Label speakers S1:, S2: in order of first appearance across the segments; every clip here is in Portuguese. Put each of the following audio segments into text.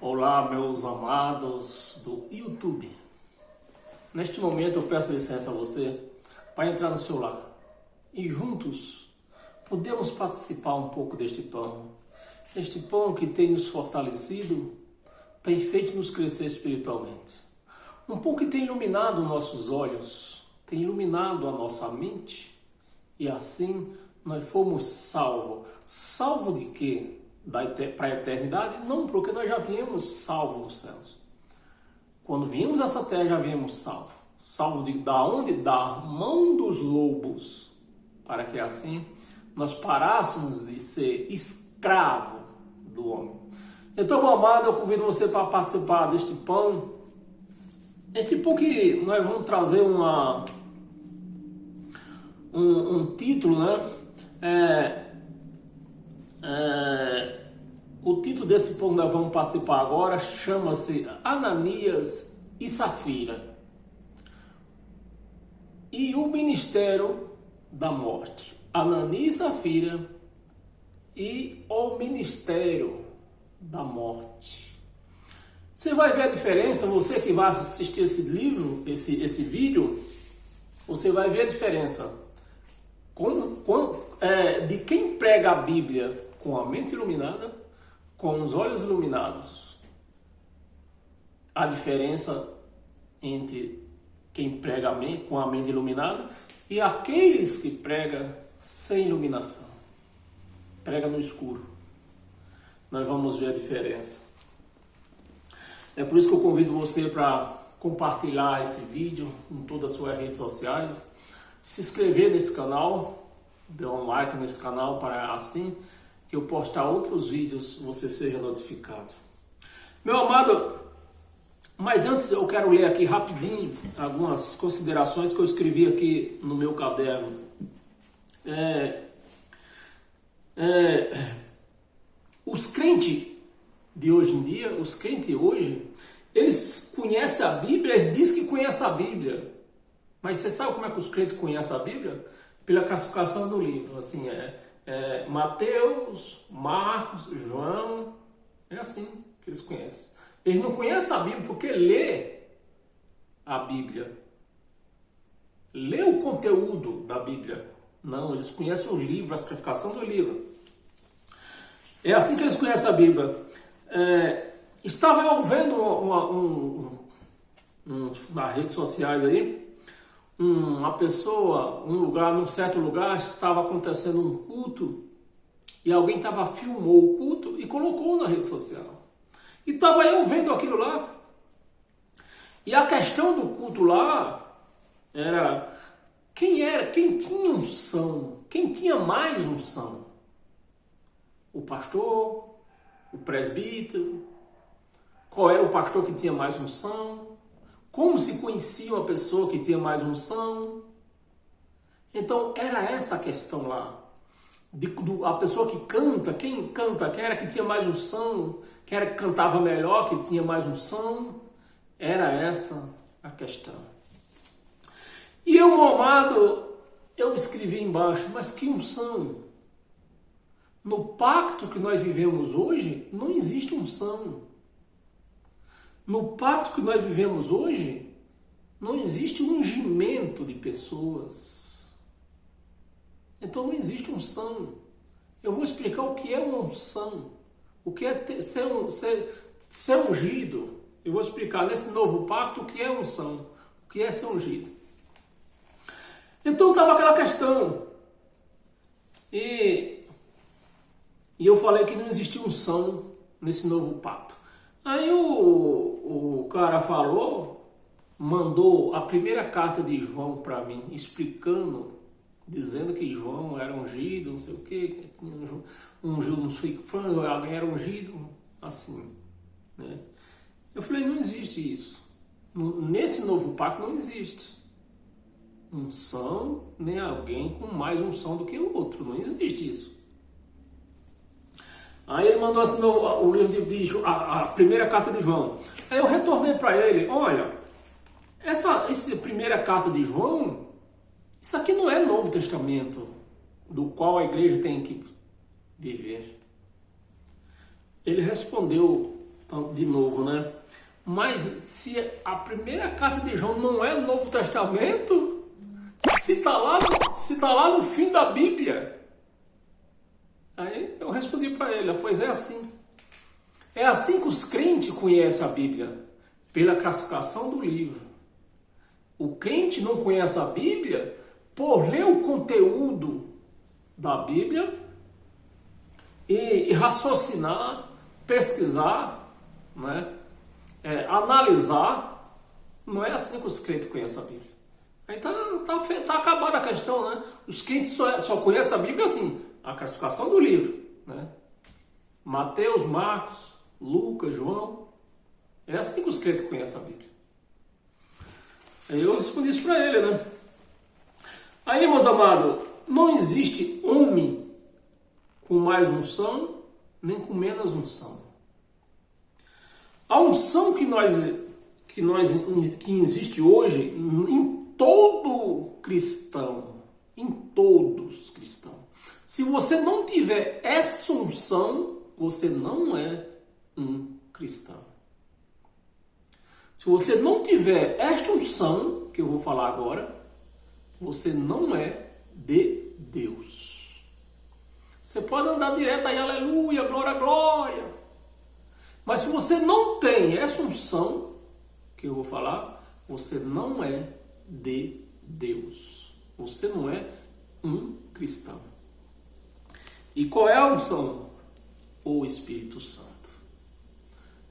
S1: Olá, meus amados do YouTube. Neste momento eu peço licença a você para entrar no seu lar e juntos podemos participar um pouco deste pão. Este pão que tem nos fortalecido, tem feito nos crescer espiritualmente. Um pão que tem iluminado nossos olhos, tem iluminado a nossa mente e assim nós fomos salvos. Salvo de quê? Para a eternidade? Não, porque nós já viemos salvos nos céus. Quando viemos a essa terra já viemos salvos. Salvos da onde? Da mão dos lobos. Para que assim nós parássemos de ser escravo do homem. Então, meu amado, eu convido você para participar deste pão. Este pão que nós vamos trazer um título, né? O título desse pão que nós vamos participar agora chama-se Ananias e Safira e o Ministério da Morte. Ananias e Safira e o Ministério da Morte. Você vai ver a diferença, você que vai assistir esse livro, esse vídeo, você vai ver a diferença de quem prega a Bíblia com a mente iluminada, com os olhos iluminados. A diferença entre quem prega com a mente iluminada e aqueles que pregam sem iluminação. Prega no escuro. Nós vamos ver a diferença. É por isso que eu convido você para compartilhar esse vídeo em todas as suas redes sociais. Se inscrever nesse canal, dar um like nesse canal para assim que eu postar outros vídeos você seja notificado. Meu amado, mas antes eu quero ler aqui rapidinho algumas considerações que eu escrevi aqui no meu caderno. Os crentes de hoje em dia, os crentes hoje, eles conhecem a Bíblia, eles dizem que conhecem a Bíblia. Mas você sabe como é que os crentes conhecem a Bíblia? Pela classificação do livro. Assim, Mateus, Marcos, João. É assim que eles conhecem. Eles não conhecem a Bíblia porque lê a Bíblia. Lê o conteúdo da Bíblia. Não, eles conhecem o livro, a classificação do livro. É assim que eles conhecem a Bíblia. Estava eu vendo nas redes sociais aí, uma pessoa, num certo lugar, estava acontecendo um culto e alguém filmou o culto e colocou na rede social. E estava eu vendo aquilo lá. E a questão do culto lá era quem tinha unção, quem tinha mais unção. O pastor, o presbítero, qual era o pastor que tinha mais unção? Como se conhecia uma pessoa que tinha mais unção? Então, era essa a questão lá. A pessoa que canta, quem era que tinha mais unção, quem era que cantava melhor, que tinha mais unção. Era essa a questão. E eu, meu amado, eu escrevi embaixo, mas que unção? No pacto que nós vivemos hoje, não existe unção. No pacto que nós vivemos hoje, não existe ungimento de pessoas. Então não existe unção. Eu vou explicar o que é uma unção. O que é ser ungido. Eu vou explicar nesse novo pacto o que é unção. O que é ser ungido. Então estava aquela questão. E eu falei que não existia unção nesse novo pacto. Aí o cara mandou a primeira carta de João para mim, explicando, dizendo que João era ungido, não sei o que tinha ungido nos fãs, alguém era ungido, assim, né? Eu falei, não existe isso. Nesse novo pacto não existe unção, nem alguém com mais unção do que o outro, não existe isso. Aí ele mandou assim o livro a primeira carta de João. Aí eu retornei para ele, olha, essa primeira carta de João, isso aqui não é Novo Testamento, do qual a igreja tem que viver. Ele respondeu Então, de novo, né? Mas se a primeira carta de João não é no Novo Testamento, se está lá no fim da Bíblia, aí eu respondi para ele, pois é assim. É assim que os crentes conhecem a Bíblia, pela classificação do livro. O crente não conhece a Bíblia por ler o conteúdo da Bíblia e raciocinar, pesquisar, né? Analisar. Não é assim que os crentes conhecem a Bíblia. Aí tá acabada a questão, né? Os crentes só conhecem a Bíblia assim, a classificação do livro, né? Mateus, Marcos, Lucas, João. É assim que os crentes conhecem a Bíblia. Aí eu respondi isso para ele, né? Aí, meus amados, não existe homem com mais unção, nem com menos unção. A unção que existe hoje em todo cristão, em todos cristãos. Se você não tiver essa unção, você não é um cristão. Se você não tiver esta unção, que eu vou falar agora, você não é de Deus. Você pode andar direto aí, aleluia, glória, glória. Mas se você não tem essa unção, que eu vou falar, você não é de Deus. Você não é um cristão. E qual é a unção? O Espírito Santo.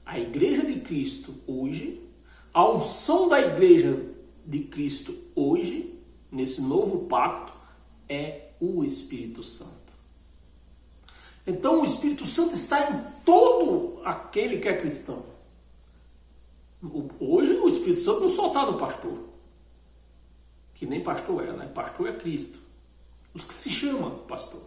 S1: A igreja de Cristo hoje, a unção da igreja de Cristo hoje, nesse novo pacto, é o Espírito Santo. Então o Espírito Santo está em todo aquele que é cristão. Hoje o Espírito Santo não só está no pastor, que nem pastor é, né? Pastor é Cristo. Os que se chamam pastor.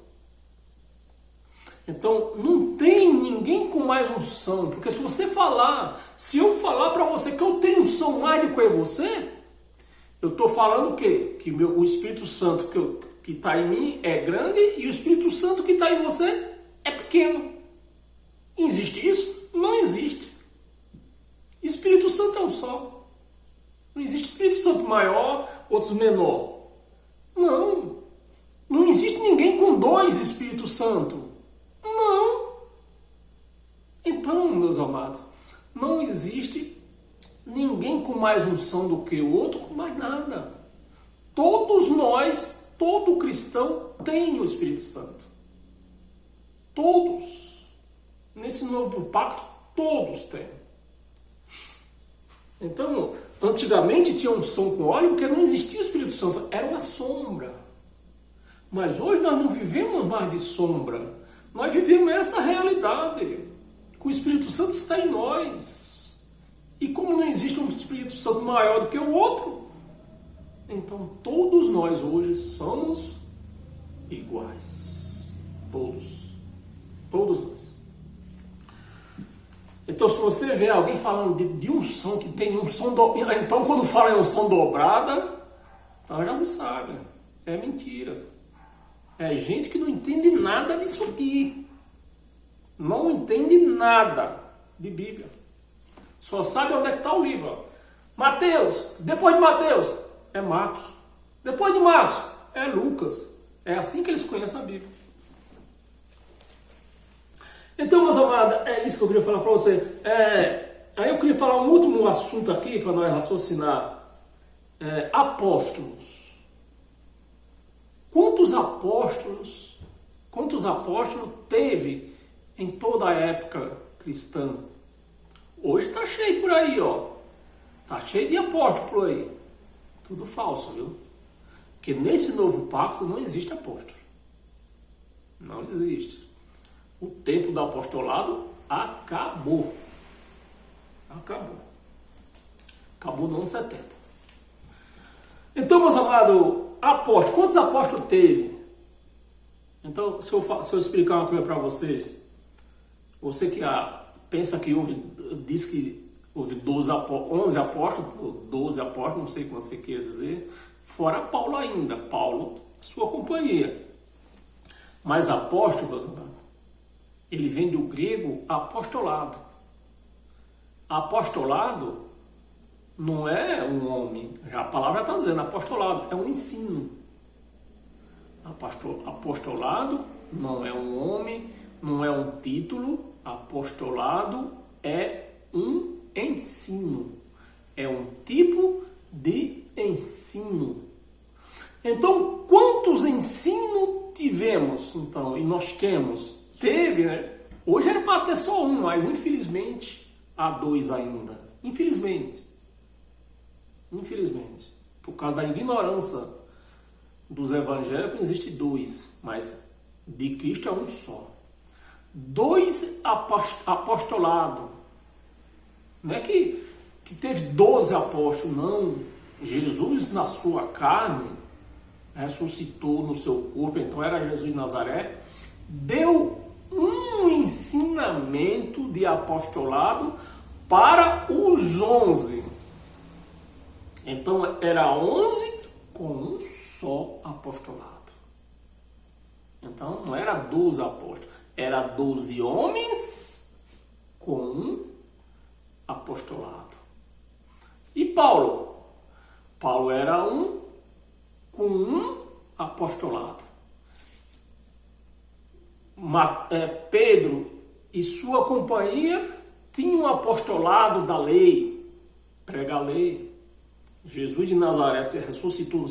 S1: Então não tem ninguém com mais unção, porque se eu falar para você que eu tenho unção mais do que você, eu estou falando o quê? Que o Espírito Santo que está em mim é grande e o Espírito Santo que está em você é pequeno. Existe isso? Não existe. Espírito Santo é um só. Não existe Espírito Santo maior, outros menor. Não. Não existe ninguém com dois Espíritos Santos. Não. Então, meus amados, não existe ninguém com mais unção do que o outro, com mais nada. Todos nós, todo cristão tem o Espírito Santo. Todos. Nesse novo pacto, todos têm. Então, antigamente tinha unção com óleo porque não existia o Espírito Santo, era uma sombra. Mas hoje nós não vivemos mais de sombra. Nós vivemos essa realidade, que o Espírito Santo está em nós. E como não existe um Espírito Santo maior do que o outro, então todos nós hoje somos iguais. Todos nós. Então se você vê alguém falando de unção, que tem unção dobrada, então quando fala em unção dobrada, então já se sabe, é mentira. É gente que não entende nada disso aqui. Não entende nada de Bíblia. Só sabe onde é que está o livro. Ó. Mateus, depois de Mateus, é Marcos. Depois de Marcos, é Lucas. É assim que eles conhecem a Bíblia. Então, meus amados, é isso que eu queria falar para você. Aí eu queria falar um último assunto aqui para nós raciocinar. Apóstolos. Quantos apóstolos teve em toda a época cristã? Hoje está cheio por aí, ó. Está cheio de apóstolos por aí. Tudo falso, viu? Porque nesse novo pacto não existe apóstolo. Não existe. O tempo do apostolado acabou. Acabou no ano 70. Então, meus amados, apóstolos, quantos apóstolos teve? Então, se eu explicar uma coisa para vocês, você que pensa que diz que houve 11 apóstolos, não sei o que você quer dizer, fora Paulo ainda, Paulo, sua companhia. Mas apóstolo, meus amados, ele vem do grego apostolado. Apostolado não é um homem. Já a palavra está dizendo, apostolado é um ensino. Apostolado não é um homem, não é um título. Apostolado é um ensino. É um tipo de ensino. Então, quantos ensinos tivemos? Então, e nós teve, né? Hoje era para ter só um, mas infelizmente há dois ainda. Infelizmente, por causa da ignorância dos evangélicos, existe dois, mas de Cristo é um só. Dois apostolados. Não é que teve 12 apóstolos, não. Jesus, na sua carne, ressuscitou no seu corpo, então era Jesus de Nazaré, deu um ensinamento de apostolado para os 11. Então era 11 com um só apostolado. Então não era 12 apóstolos, era 12 homens com um apostolado. E Paulo? Paulo era um com um apostolado. Pedro e sua companhia tinham um apostolado da lei, prega a lei. Jesus de Nazaré se ressuscitou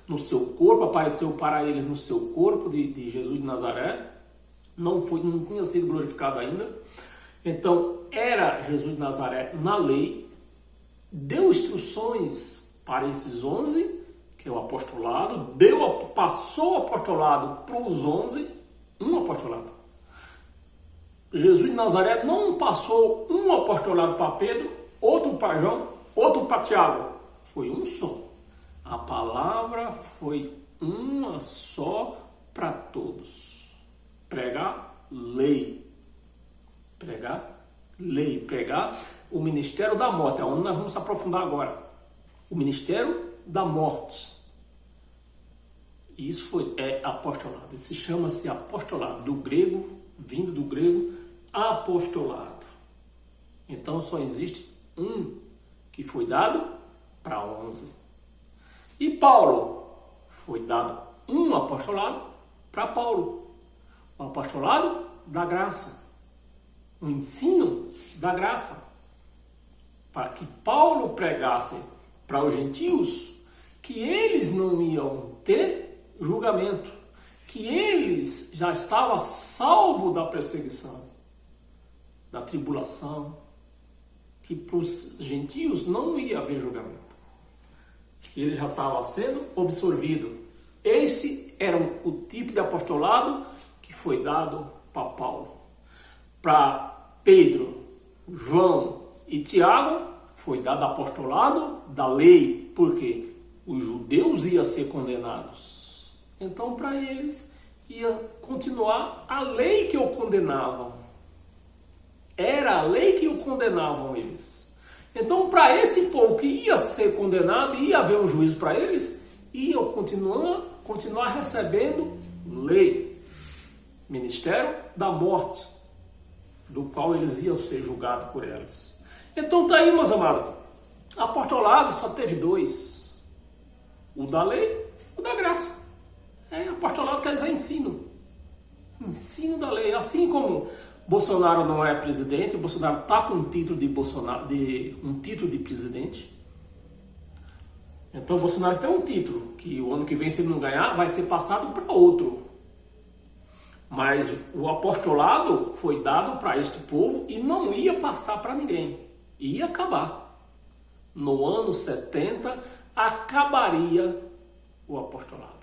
S1: no seu corpo, apareceu para eles no seu corpo de Jesus de Nazaré, não tinha sido glorificado ainda. Então era Jesus de Nazaré na lei, deu instruções para esses 11, que é o apostolado, passou o apostolado para os 11, um apostolado. Jesus de Nazaré não passou um apostolado para Pedro, outro para João, outro para Tiago. Foi um só. A palavra foi uma só para todos. Pregar lei. Pregar lei. Pregar o ministério da morte. É onde nós vamos se aprofundar agora. O ministério da morte. Isso é apostolado. Isso chama-se apostolado. Do grego, vindo do grego, apostolado. Então só existe um que foi dado para 11. E Paulo? Foi dado um apostolado para Paulo. O apostolado da graça. O ensino da graça. Para que Paulo pregasse para os gentios que eles não iam ter julgamento. Que eles já estavam salvos da perseguição, da tribulação. Que para os gentios não ia haver julgamento. Que ele já estava sendo absorvido. Esse era o tipo de apostolado que foi dado para Paulo. Para Pedro, João e Tiago foi dado apostolado da lei. Por quê? Os judeus iam ser condenados. Então para eles ia continuar a lei que o condenavam. Era a lei que o condenavam eles. Então, para esse povo que ia ser condenado, ia haver um juízo para eles, iam continuar recebendo lei. Ministério da morte, do qual eles iam ser julgados por elas. Então, tá aí, meus amados. Apostolado só teve dois. O da lei e o da graça. Apostolado quer dizer ensino. Ensino da lei. Assim como Bolsonaro não é presidente, Bolsonaro está com um título um título de presidente. Então Bolsonaro tem um título, que o ano que vem, se ele não ganhar, vai ser passado para outro. Mas o apostolado foi dado para este povo e não ia passar para ninguém. Ia acabar. No ano 70, acabaria o apostolado.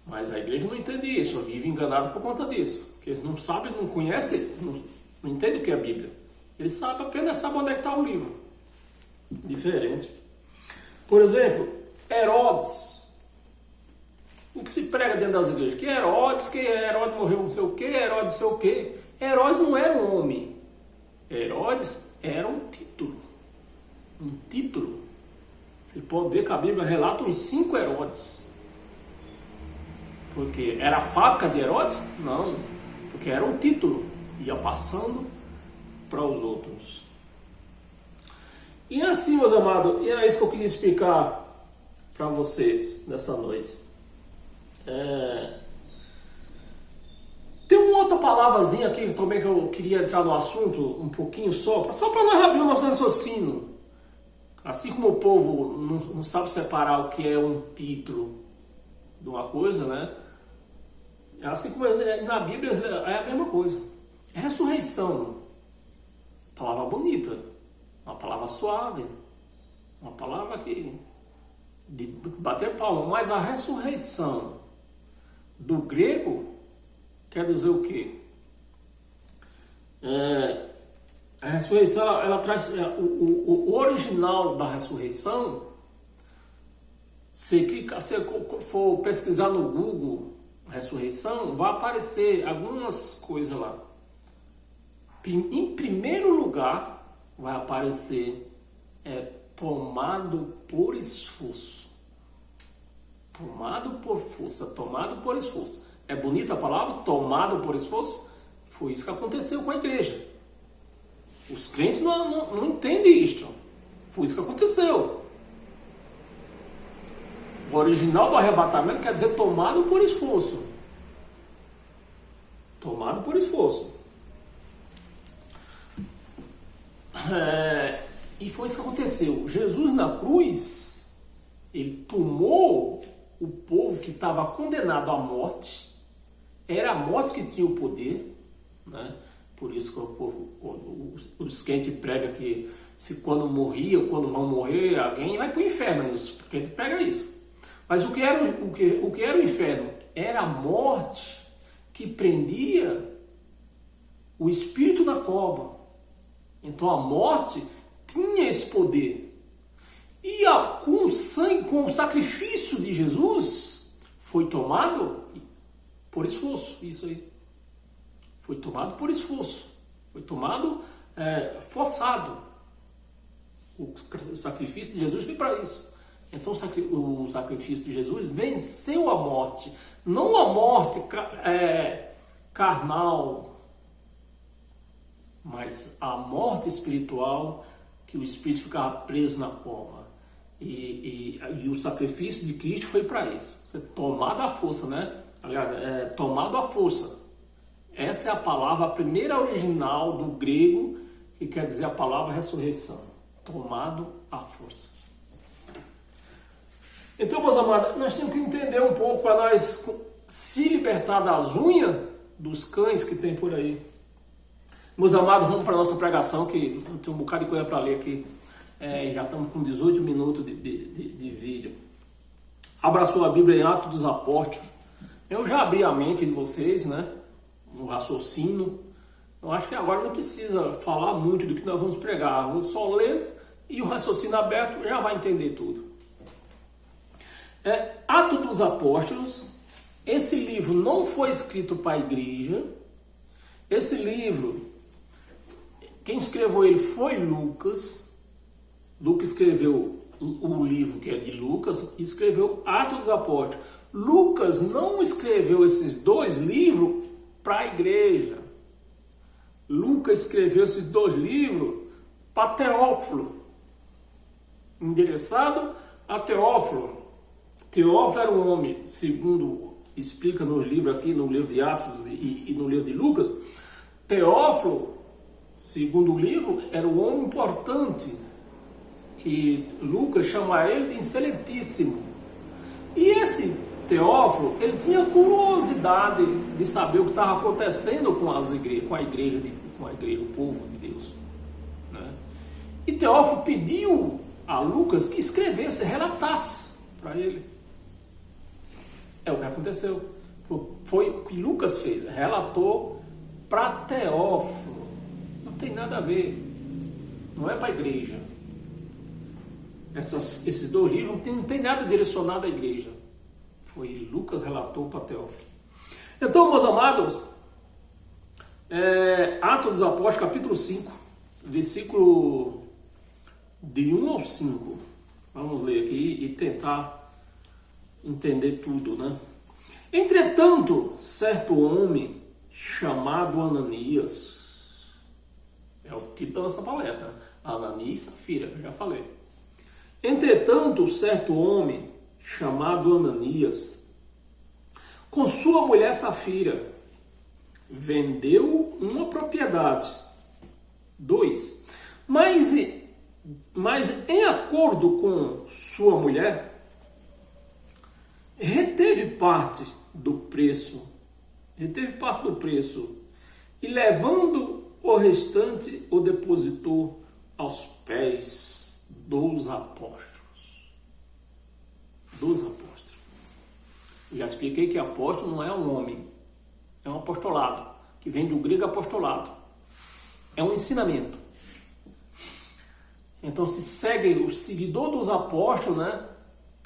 S1: Mas a igreja não entende isso, vive enganado por conta disso. Porque eles não sabem, não conhecem, não entendem o que é a Bíblia. Eles apenas sabem onde é que está o livro. Diferente. Por exemplo, Herodes. O que se prega dentro das igrejas? Que Herodes morreu não sei o que, Herodes não sei o que. Herodes não era um homem. Herodes era um título. Um título. Você pode ver que a Bíblia relata uns 5 Herodes. Porque era a fábrica de Herodes? Não. Porque era um título. Ia passando para os outros. E assim, meus amados, e é isso que eu queria explicar para vocês nessa noite. Tem uma outra palavrazinha aqui também que eu queria entrar no assunto um pouquinho só para nós abrir o nosso raciocínio. Assim como o povo não sabe separar o que é um título de uma coisa, né? Assim como na Bíblia é a mesma coisa. É ressurreição. Palavra bonita, uma palavra suave, uma palavra que de bater palma, mas a ressurreição do grego quer dizer o quê? A ressurreição, ela traz o original da ressurreição. Se for pesquisar no Google ressurreição, vai aparecer algumas coisas lá. Em primeiro lugar, vai aparecer tomado por esforço. Tomado por força, tomado por esforço. É bonita a palavra, tomado por esforço? Foi isso que aconteceu com a igreja. Os crentes não entendem isto. Foi isso que aconteceu. O original do arrebatamento quer dizer tomado por esforço. Tomado por esforço. E foi isso que aconteceu. Jesus na cruz, ele tomou o povo que estava condenado à morte. Era a morte que tinha o poder, né? Por isso que os crentes pregam que se quando morria ou quando vão morrer alguém vai para o inferno. Os crentes pregam isso. Mas o que era o inferno? Era a morte que prendia o espírito na cova. Então a morte tinha esse poder. E com o sangue, com o sacrifício de Jesus, foi tomado por esforço. Isso aí. Foi tomado por esforço. Foi tomado forçado. O sacrifício de Jesus foi para isso. Então o sacrifício de Jesus venceu a morte. Não a morte carnal, mas a morte espiritual, que o espírito ficava preso na cova. E o sacrifício de Cristo foi para isso. Você tomado à força, né? Aliás, tomado à força. Essa é a palavra, a primeira original do grego, que quer dizer a palavra ressurreição. Tomado à força. Então, meus amados, nós temos que entender um pouco para nós se libertar das unhas dos cães que tem por aí. Meus amados, vamos para a nossa pregação, que tem um bocado de coisa para ler aqui. Já estamos com 18 minutos de vídeo. Abra sua Bíblia em Atos dos Apóstolos. Eu já abri a mente de vocês, né? No raciocínio. Eu acho que agora não precisa falar muito do que nós vamos pregar. Vou só ler e o raciocínio aberto já vai entender tudo. Atos dos Apóstolos. Esse livro não foi escrito para a igreja. Esse livro, quem escreveu ele foi Lucas. Lucas escreveu o livro que é de Lucas e escreveu Atos dos Apóstolos. Lucas não escreveu esses dois livros para a igreja. Lucas escreveu esses dois livros para Teófilo, endereçado a Teófilo. Teófilo era um homem, segundo explica no livro aqui, no livro de Atos e no livro de Lucas. Teófilo, segundo o livro, era um homem importante, que Lucas chama ele de excelentíssimo. E esse Teófilo, ele tinha curiosidade de saber o que estava acontecendo com a igreja, o povo de Deus, né? E Teófilo pediu a Lucas que escrevesse, relatasse para ele. É o que aconteceu. Foi o que Lucas fez, relatou para Teófilo. Não tem nada a ver. Não é para a igreja. Esses dois livros não tem nada direcionado à igreja. Foi Lucas relatou para Teófilo. Então, meus amados, Atos dos Apóstolos, capítulo 5, versículo de 1 ao 5. Vamos ler aqui e tentar entender tudo, né? Entretanto, certo homem chamado Ananias, é o título da nossa palestra. Ananias e Safira, eu já falei. Entretanto, certo homem, chamado Ananias, com sua mulher Safira, vendeu uma propriedade. 2. Mas em acordo com sua mulher, reteve parte do preço, e levando o restante, o depositou aos pés dos apóstolos. Já expliquei que apóstolo não é um homem, é um apostolado, que vem do grego apostolado. É um ensinamento. Então se segue o seguidor dos apóstolos, né?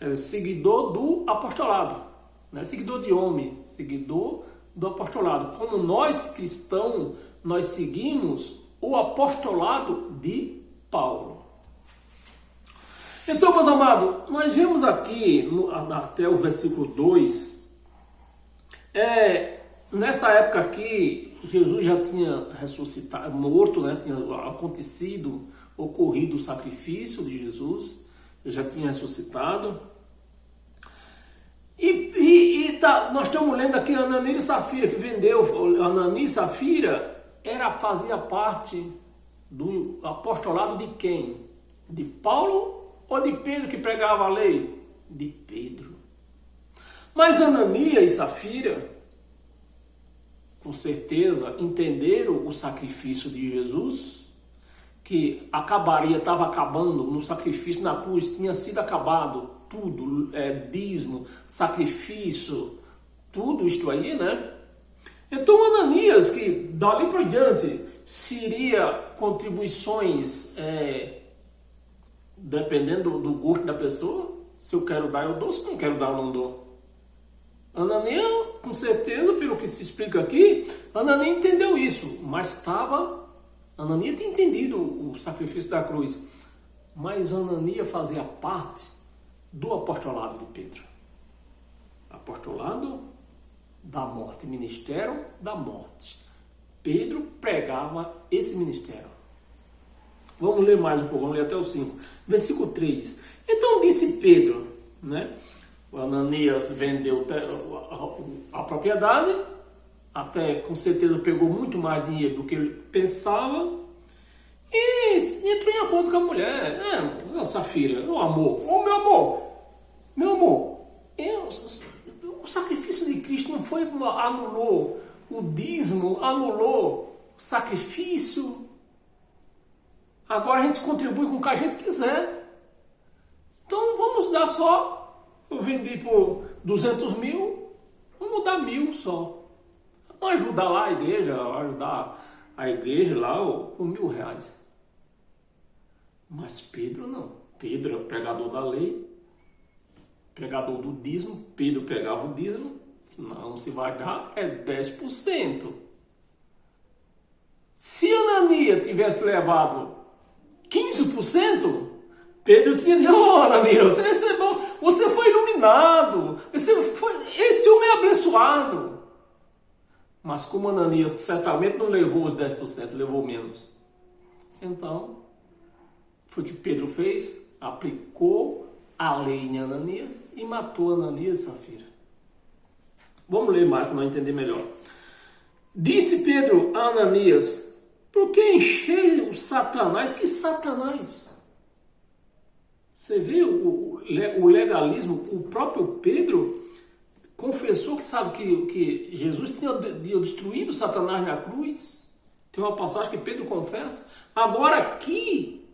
S1: É seguidor do apostolado. Não é seguidor de homem, seguidor do apostolado. Como nós cristãos, nós seguimos o apostolado de Paulo. Então, meus amados, nós vemos aqui, até o versículo 2, nessa época aqui, Jesus já tinha ressuscitado, morto, né? Tinha ocorrido o sacrifício de Jesus, ele já tinha ressuscitado. Nós estamos lendo aqui Ananias e Safira, que vendeu. Ananias e Safira fazia parte do apostolado de quem? De Paulo ou de Pedro, que pregava a lei? De Pedro. Mas Ananias e Safira, com certeza, entenderam o sacrifício de Jesus, que estava acabando no sacrifício na cruz, tinha sido acabado tudo, dízimo, sacrifício, tudo isto aí, né? Então Ananias, que dali por diante seria contribuições, dependendo do gosto da pessoa, se eu quero dar eu dou, se não quero dar eu não dou. Ananias, com certeza, pelo que se explica aqui, Ananias entendeu isso, mas Ananias tinha entendido o sacrifício da cruz, mas Ananias fazia parte do apostolado de Pedro. Apostolado da morte, ministério da morte. Pedro pregava esse ministério. Vamos ler mais um pouco, vamos ler até o 5. Versículo 3. Então disse Pedro, né? O Ananias vendeu a propriedade, até com certeza pegou muito mais dinheiro do que ele pensava, e entrou em acordo com a mulher. Safira, meu amor, meu amor, o sacrifício de Cristo não foi, anulou o dízimo, anulou o sacrifício. Agora a gente contribui com o que a gente quiser. Então vamos dar só, eu vendi por 200 mil, vamos dar 1.000 só. Vamos ajudar lá a igreja lá com R$1.000. Mas Pedro não. Pedro é o pregador da lei, pregador do dízimo. Pedro pegava o dízimo. Não se vai dar, 10%. Se Ananias tivesse levado 15%, Pedro tinha dito: Ananias, você recebeu, você foi iluminado, esse homem é abençoado. Mas como Ananias certamente não levou os 10%, levou menos. Então, foi o que Pedro fez, aplicou a lei em Ananias e matou Ananias e Safira. Vamos ler mais para nós entender melhor. Disse Pedro a Ananias: por que encher o Satanás? Que Satanás? Você vê o legalismo. O próprio Pedro confessou que Jesus tinha destruído Satanás na cruz. Tem uma passagem que Pedro confessa. Agora aqui,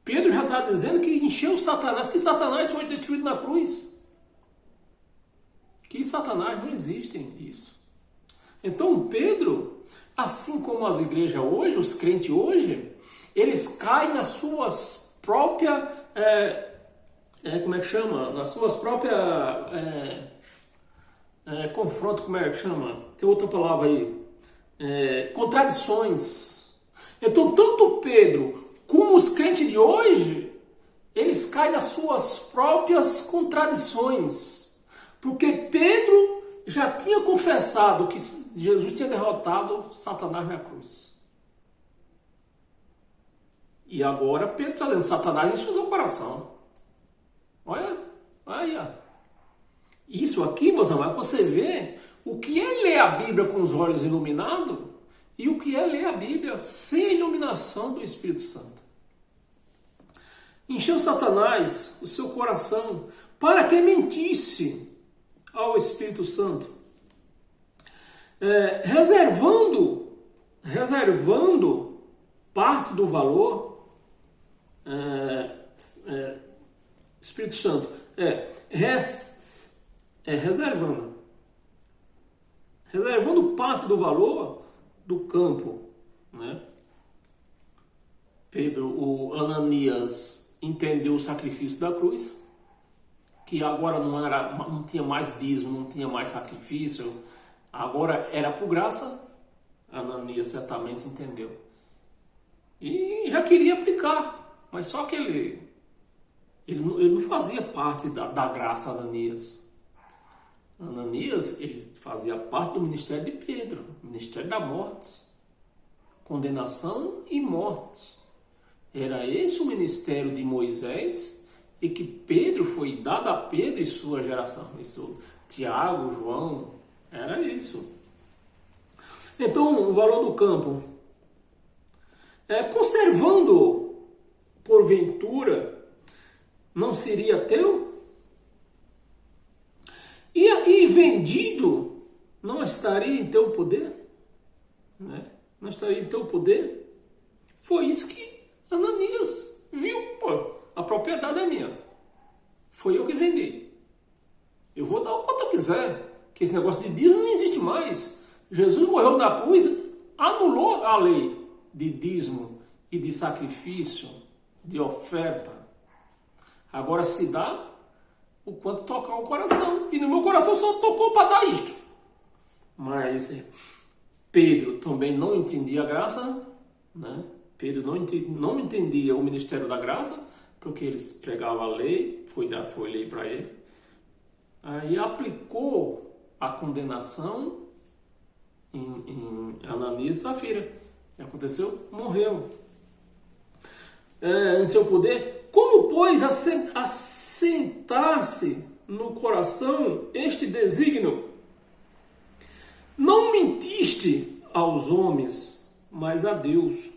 S1: Pedro já está dizendo que encheu o Satanás. Que Satanás foi destruído na cruz? Que Satanás, não existe isso. Então Pedro, assim como as igrejas hoje, os crentes hoje, eles caem nas suas próprias, como é que chama? Nas suas próprias, confronto, como é que chama? Tem outra palavra aí. Contradições. Então tanto Pedro como os crentes de hoje, eles caem nas suas próprias contradições. Porque Pedro já tinha confessado que Jesus tinha derrotado Satanás na cruz. E agora Pedro está dizendo, Satanás enche o seu coração. Olha, olha. Isso aqui, meus amados, você vê o que é ler a Bíblia com os olhos iluminados e o que é ler a Bíblia sem a iluminação do Espírito Santo. Encheu Satanás o seu coração para que mentisse ao Espírito Santo, reservando parte do valor, Espírito Santo, reservando parte do valor do campo, né? O Ananias entendeu o sacrifício da cruz, que agora não tinha mais dízimo, não tinha mais sacrifício, agora era por graça. Ananias certamente entendeu e já queria aplicar, mas só que ele não fazia parte da graça. Ananias, ele fazia parte do ministério de Pedro, ministério da morte, condenação e morte. Era esse o ministério de Moisés e que Pedro foi dado a Pedro e sua geração. Isso, Tiago, João, era isso. Então, o valor do campo, conservando porventura, não seria teu? E vendido, não estaria em teu poder? Né? Não estaria em teu poder? Foi isso que Ananias viu. Pô, a propriedade é minha. Foi eu que vendi. Eu vou dar o quanto eu quiser. Que esse negócio de dízimo não existe mais. Jesus morreu na cruz, anulou a lei de dízimo e de sacrifício, de oferta. Agora se dá o quanto tocar o coração. E no meu coração só tocou para dar isto. Mas Pedro também não entendia a graça, né? Pedro não entendia o ministério da graça, porque eles pregavam a lei, foi lei para ele. Aí aplicou a condenação em Ananias e Safira. O que aconteceu? Morreu. Em seu poder, como, pois, assentar-se no coração este desígnio? Não mentiste aos homens, mas a Deus.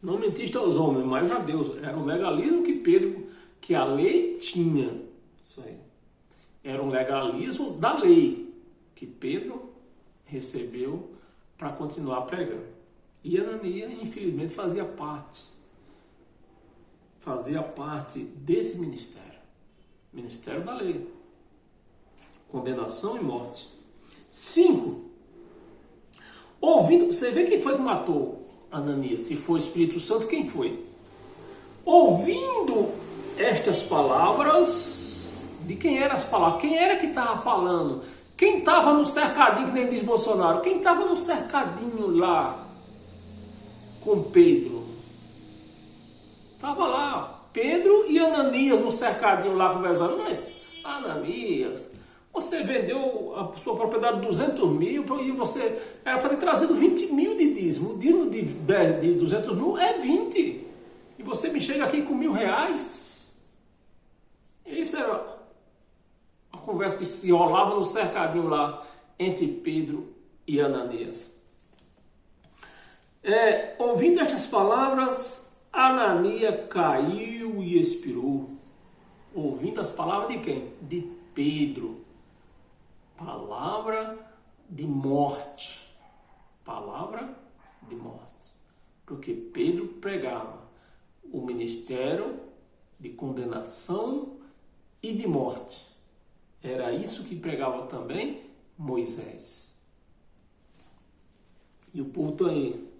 S1: Não mentiste aos homens, mas a Deus. Era um legalismo que a lei tinha. Isso aí. Era um legalismo da lei que Pedro recebeu para continuar pregando. E Ananias, infelizmente, fazia parte desse ministério. Ministério da lei. Condenação e morte. 5. Ouvindo, você vê quem foi que matou Ananias? Se foi o Espírito Santo, quem foi? Ouvindo estas palavras, de quem eram as palavras? Quem era que estava falando? Quem estava no cercadinho, que nem diz Bolsonaro? Quem estava no cercadinho lá com Pedro? Estava lá, Pedro e Ananias no cercadinho lá conversando. Mas, Ananias, você vendeu a sua propriedade de 200 mil e você era para ter trazido 20 mil de dízimo. O dízimo de 200 mil é 20. E você me chega aqui com R$1.000. Isso era a conversa que se rolava no cercadinho lá entre Pedro e Ananias. Ouvindo estas palavras, Ananias caiu e expirou. Ouvindo as palavras de quem? De Pedro. Palavra de morte. Palavra de morte. Porque Pedro pregava o ministério de condenação e de morte. Era isso que pregava também Moisés. E o povo está aí.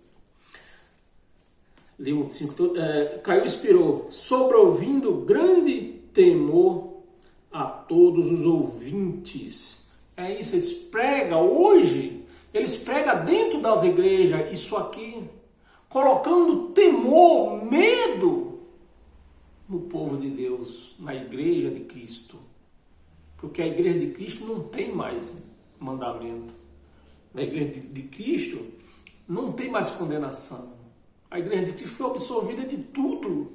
S1: Lemos 5. Caiu e expirou, sobreouvindo grande temor a todos os ouvintes. É isso, eles pregam hoje, eles pregam dentro das igrejas isso aqui, colocando temor, medo no povo de Deus, na igreja de Cristo. Porque a igreja de Cristo não tem mais mandamento. Na igreja de Cristo não tem mais condenação. A igreja de Cristo foi absolvida de tudo.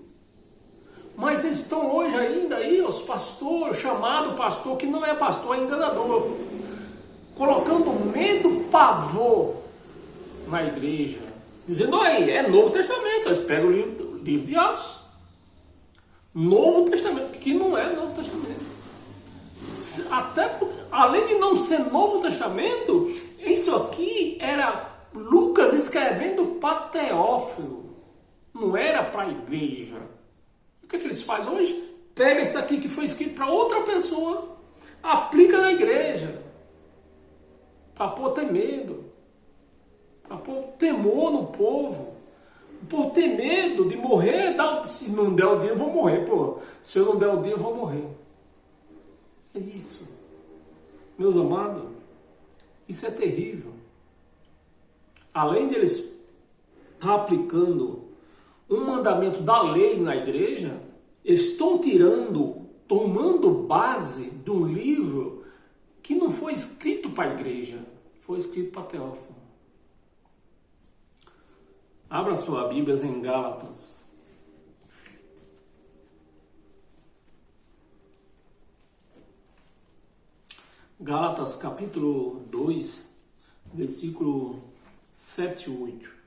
S1: Mas eles estão hoje ainda aí, os pastores, chamado pastor, que não é pastor, é enganador, colocando medo, pavor na igreja, dizendo, aí, é Novo Testamento, eles pegam o livro de Atos, Novo Testamento, que não é Novo Testamento. Até além de não ser Novo Testamento, isso aqui era Lucas escrevendo para Teófilo, não era para a igreja. O que eles fazem hoje? Pega isso aqui que foi escrito para outra pessoa, aplica na igreja, para pôr ter medo, para pôr temor no povo. O povo tem medo de morrer, se não der o dia eu vou morrer, pô. Se eu não der o dia eu vou morrer. É isso. Meus amados, isso é terrível. Além de eles estar aplicando um mandamento da lei na igreja, eles estão tomando base de um livro que não foi escrito para a igreja, foi escrito para Teófilo. Abra sua Bíblia em Gálatas. Gálatas capítulo 2, versículo 7 e 8.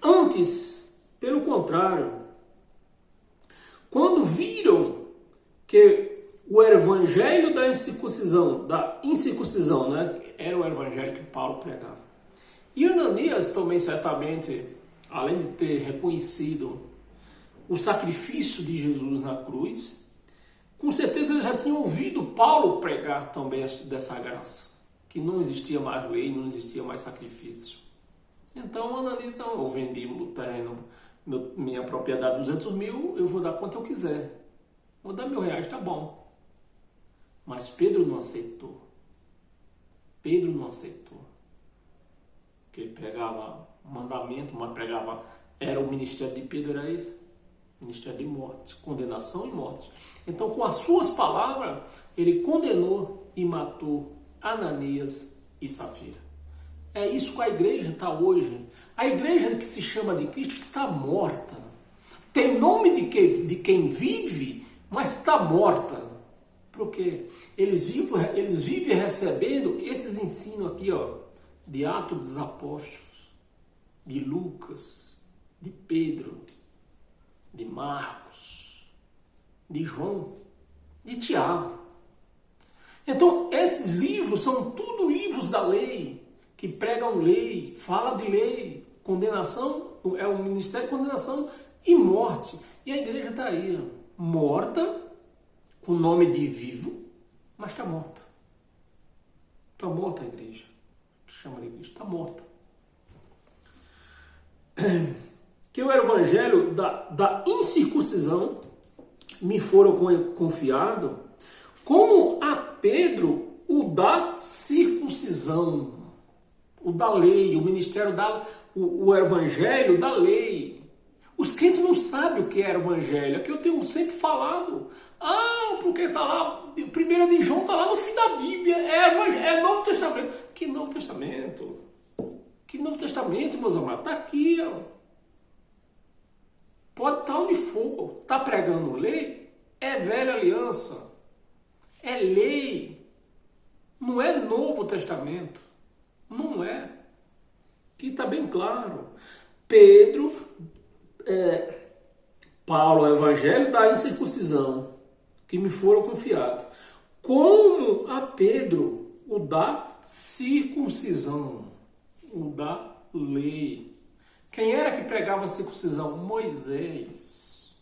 S1: Antes, pelo contrário, quando viram que o evangelho da incircuncisão, né, era o evangelho que Paulo pregava. E Ananias também, certamente, além de ter reconhecido o sacrifício de Jesus na cruz, com certeza ele já tinha ouvido Paulo pregar também dessa graça, que não existia mais lei, não existia mais sacrifício. Então Ananias, não, eu vendi o terreno, minha propriedade, 200 mil, eu vou dar quanto eu quiser. Vou dar R$1.000, tá bom. Mas Pedro não aceitou. Pedro não aceitou. Porque ele pregava mandamento, mas pregava, era o ministério de Pedro, era esse. Ministério de morte, condenação e morte. Então, com as suas palavras, ele condenou e matou Ananias e Safira. É isso que a igreja está hoje. A igreja que se chama de Cristo está morta. Tem nome de quem vive, mas está morta. Por quê? Eles vivem recebendo esses ensinos aqui, ó, de Atos dos Apóstolos, de Lucas, de Pedro, de Marcos, de João, de Tiago. Então, esses livros são tudo livros da lei, que pregam lei, fala de lei, condenação, é o ministério de condenação e morte. E a igreja está aí, ó, morta, com o nome de vivo, mas está morta. Está morta a igreja, que chama de igreja, está morta. Que o evangelho da incircuncisão me foram confiado, como a Pedro o da circuncisão, o da lei, o ministério o evangelho da lei. Os crentes não sabem o que é o evangelho, é que eu tenho sempre falado. Porque está lá, 1 de João está lá no fim da Bíblia, é Novo Testamento. Que Novo Testamento? Que Novo Testamento, meus amados? Está aqui, ó. Pode estar onde for. Está pregando lei? É velha aliança. É lei. Não é Novo Testamento. Não é. Aqui está bem claro. Paulo, o evangelho da incircuncisão, que me foram confiados. Como a Pedro, o da circuncisão, o da lei. Quem era que pregava a circuncisão? Moisés.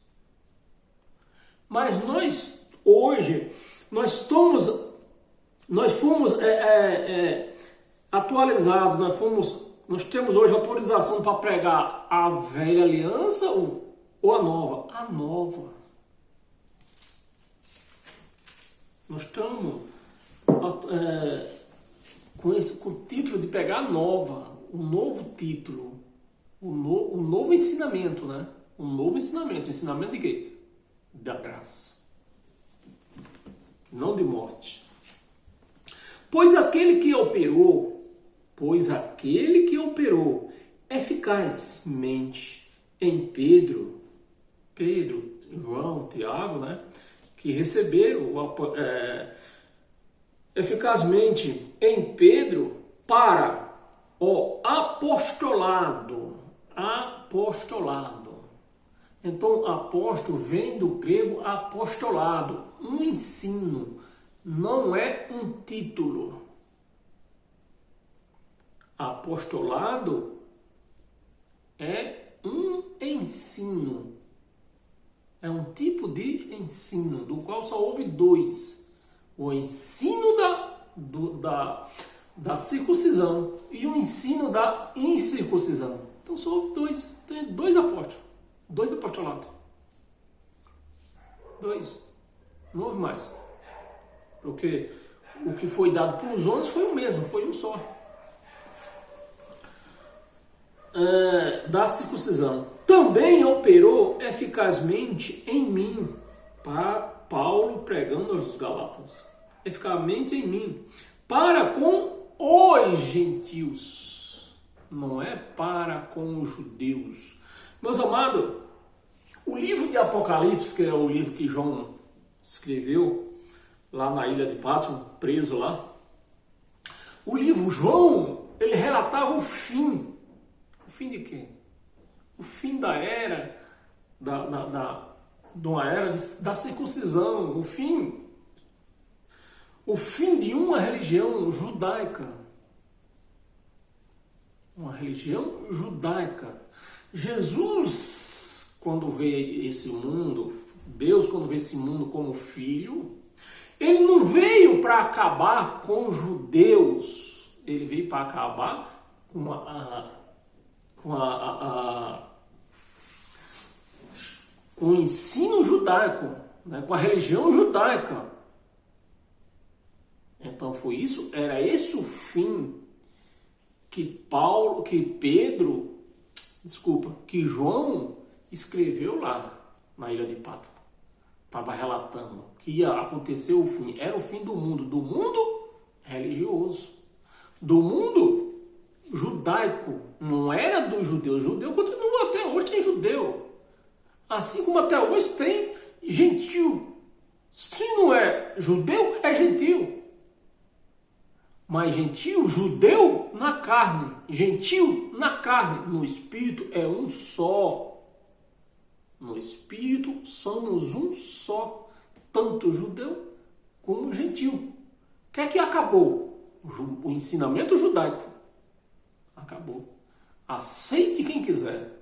S1: Mas nós, hoje, nós fomos atualizados, nós temos hoje autorização para pregar a velha aliança ou a nova? A nova. Nós estamos com o título de pegar a nova, um novo título, um novo ensinamento, né? Um novo ensinamento. Ensinamento de quê? Da graça. Não de morte. Pois aquele que operou pois aquele que operou eficazmente em Pedro, João, Tiago, né, que receberam eficazmente em Pedro para o apostolado. Então, apóstolo vem do grego apostolado, um ensino, não é um título. Apostolado é um ensino. É um tipo de ensino, do qual só houve dois. O ensino da circuncisão e o ensino da incircuncisão. Então só houve dois. Tem dois apóstolos. Dois apostolados. Dois. Não houve mais. Porque o que foi dado para os outros foi o mesmo, foi um só. Da circuncisão. Também operou eficazmente em mim, para Paulo pregando aos Galatas, eficazmente em mim, para com os gentios, não é para com os judeus. Meus amados, o livro de Apocalipse, que é o livro que João escreveu lá na ilha de Patmos, preso lá, o livro João, ele relatava o fim. O fim de quê? O fim da era, de uma era da circuncisão, o fim de uma religião judaica. Uma religião judaica. Jesus, quando vê esse mundo, Deus, quando vê esse mundo como filho, ele não veio para acabar com os judeus, ele veio para acabar com o ensino judaico, né, com a religião judaica. Então foi isso, era esse o fim que João escreveu lá na ilha de Patmos. Estava relatando que ia acontecer o fim. Era o fim do mundo religioso, do mundo judaico. Não era dos judeus. Judeu continua até hoje, tem judeu. Assim como até hoje tem gentil. Se não é judeu, é gentil. Mas gentil, judeu na carne. Gentil na carne. No espírito é um só. No espírito somos um só. Tanto judeu como gentil. O que é que acabou? O ensinamento judaico. Acabou. Aceite quem quiser.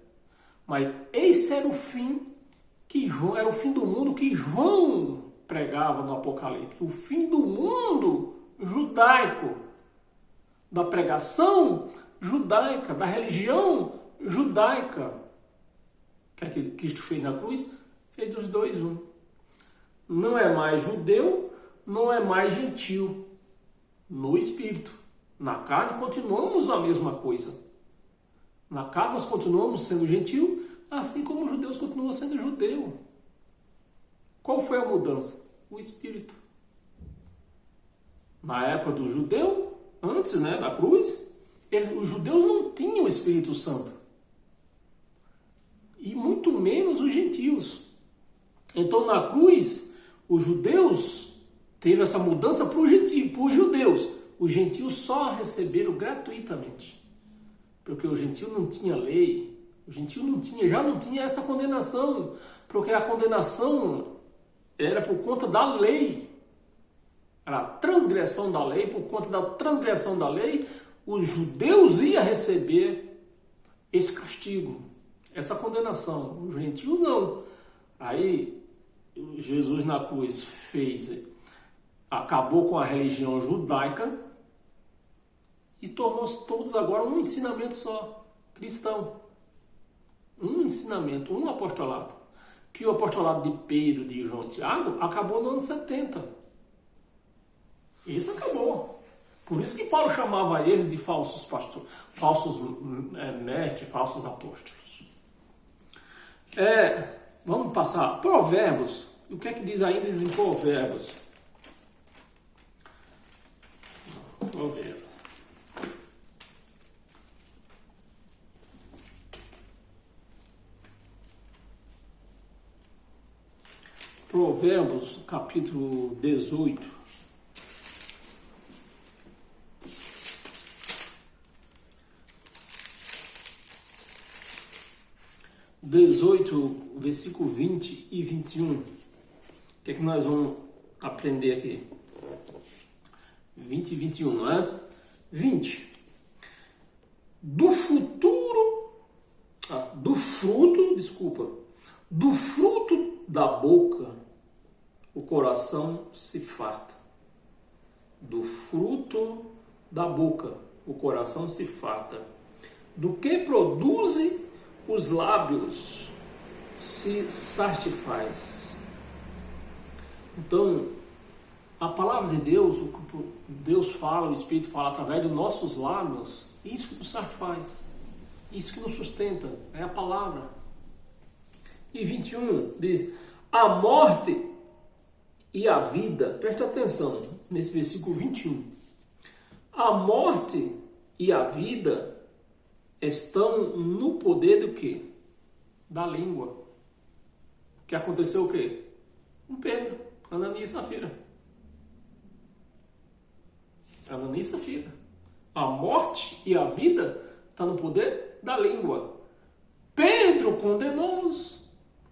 S1: Mas esse era o fim era o fim do mundo que João pregava no Apocalipse. O fim do mundo judaico. Da pregação judaica, da religião judaica. O que é que Cristo fez na cruz? Fez dos dois um. Não é mais judeu, não é mais gentil. No espírito. Na carne continuamos a mesma coisa. Na carne nós continuamos sendo gentil, assim como os judeus continuam sendo judeu. Qual foi a mudança? O espírito. Na época do judeu, antes, né, da cruz, os judeus não tinham o Espírito Santo. E muito menos os gentios. Então na cruz, os judeus teve essa mudança para os judeus. Os gentios só receberam gratuitamente. Porque o gentio não tinha lei. O gentio já não tinha essa condenação. Porque a condenação era por conta da lei. Era a transgressão da lei. Por conta da transgressão da lei, os judeus iam receber esse castigo, essa condenação. Os gentios não. Aí Jesus na cruz acabou com a religião judaica e tornou-se todos agora um ensinamento só, cristão. Um ensinamento, um apostolado. Que o apostolado de Pedro, de João e Tiago acabou no ano 70. Isso acabou. Por isso que Paulo chamava eles de falsos pastores, falsos mestres, falsos apóstolos. Vamos passar. Provérbios. O que é que diz ainda em Provérbios? Provérbios. Provérbios, capítulo 18. Versículo 20 e 21. O que é que nós vamos aprender aqui? 20 e 21, não é? 20. Do fruto da boca, o coração se farta. Do fruto da boca, o coração se farta. Do que produzem os lábios, se satisfaz. Então, a palavra de Deus, o que Deus fala, o Espírito fala através dos nossos lábios, isso que nos satisfaz, isso que nos sustenta, é a palavra. E 21 diz: a morte e a vida, presta atenção nesse versículo 21. A morte e a vida estão no poder do quê? Da língua. Que aconteceu o quê? Com Pedro, Ananias e Safira. Ananias e Safira. A morte e a vida estão no poder da língua. Pedro condenou-os,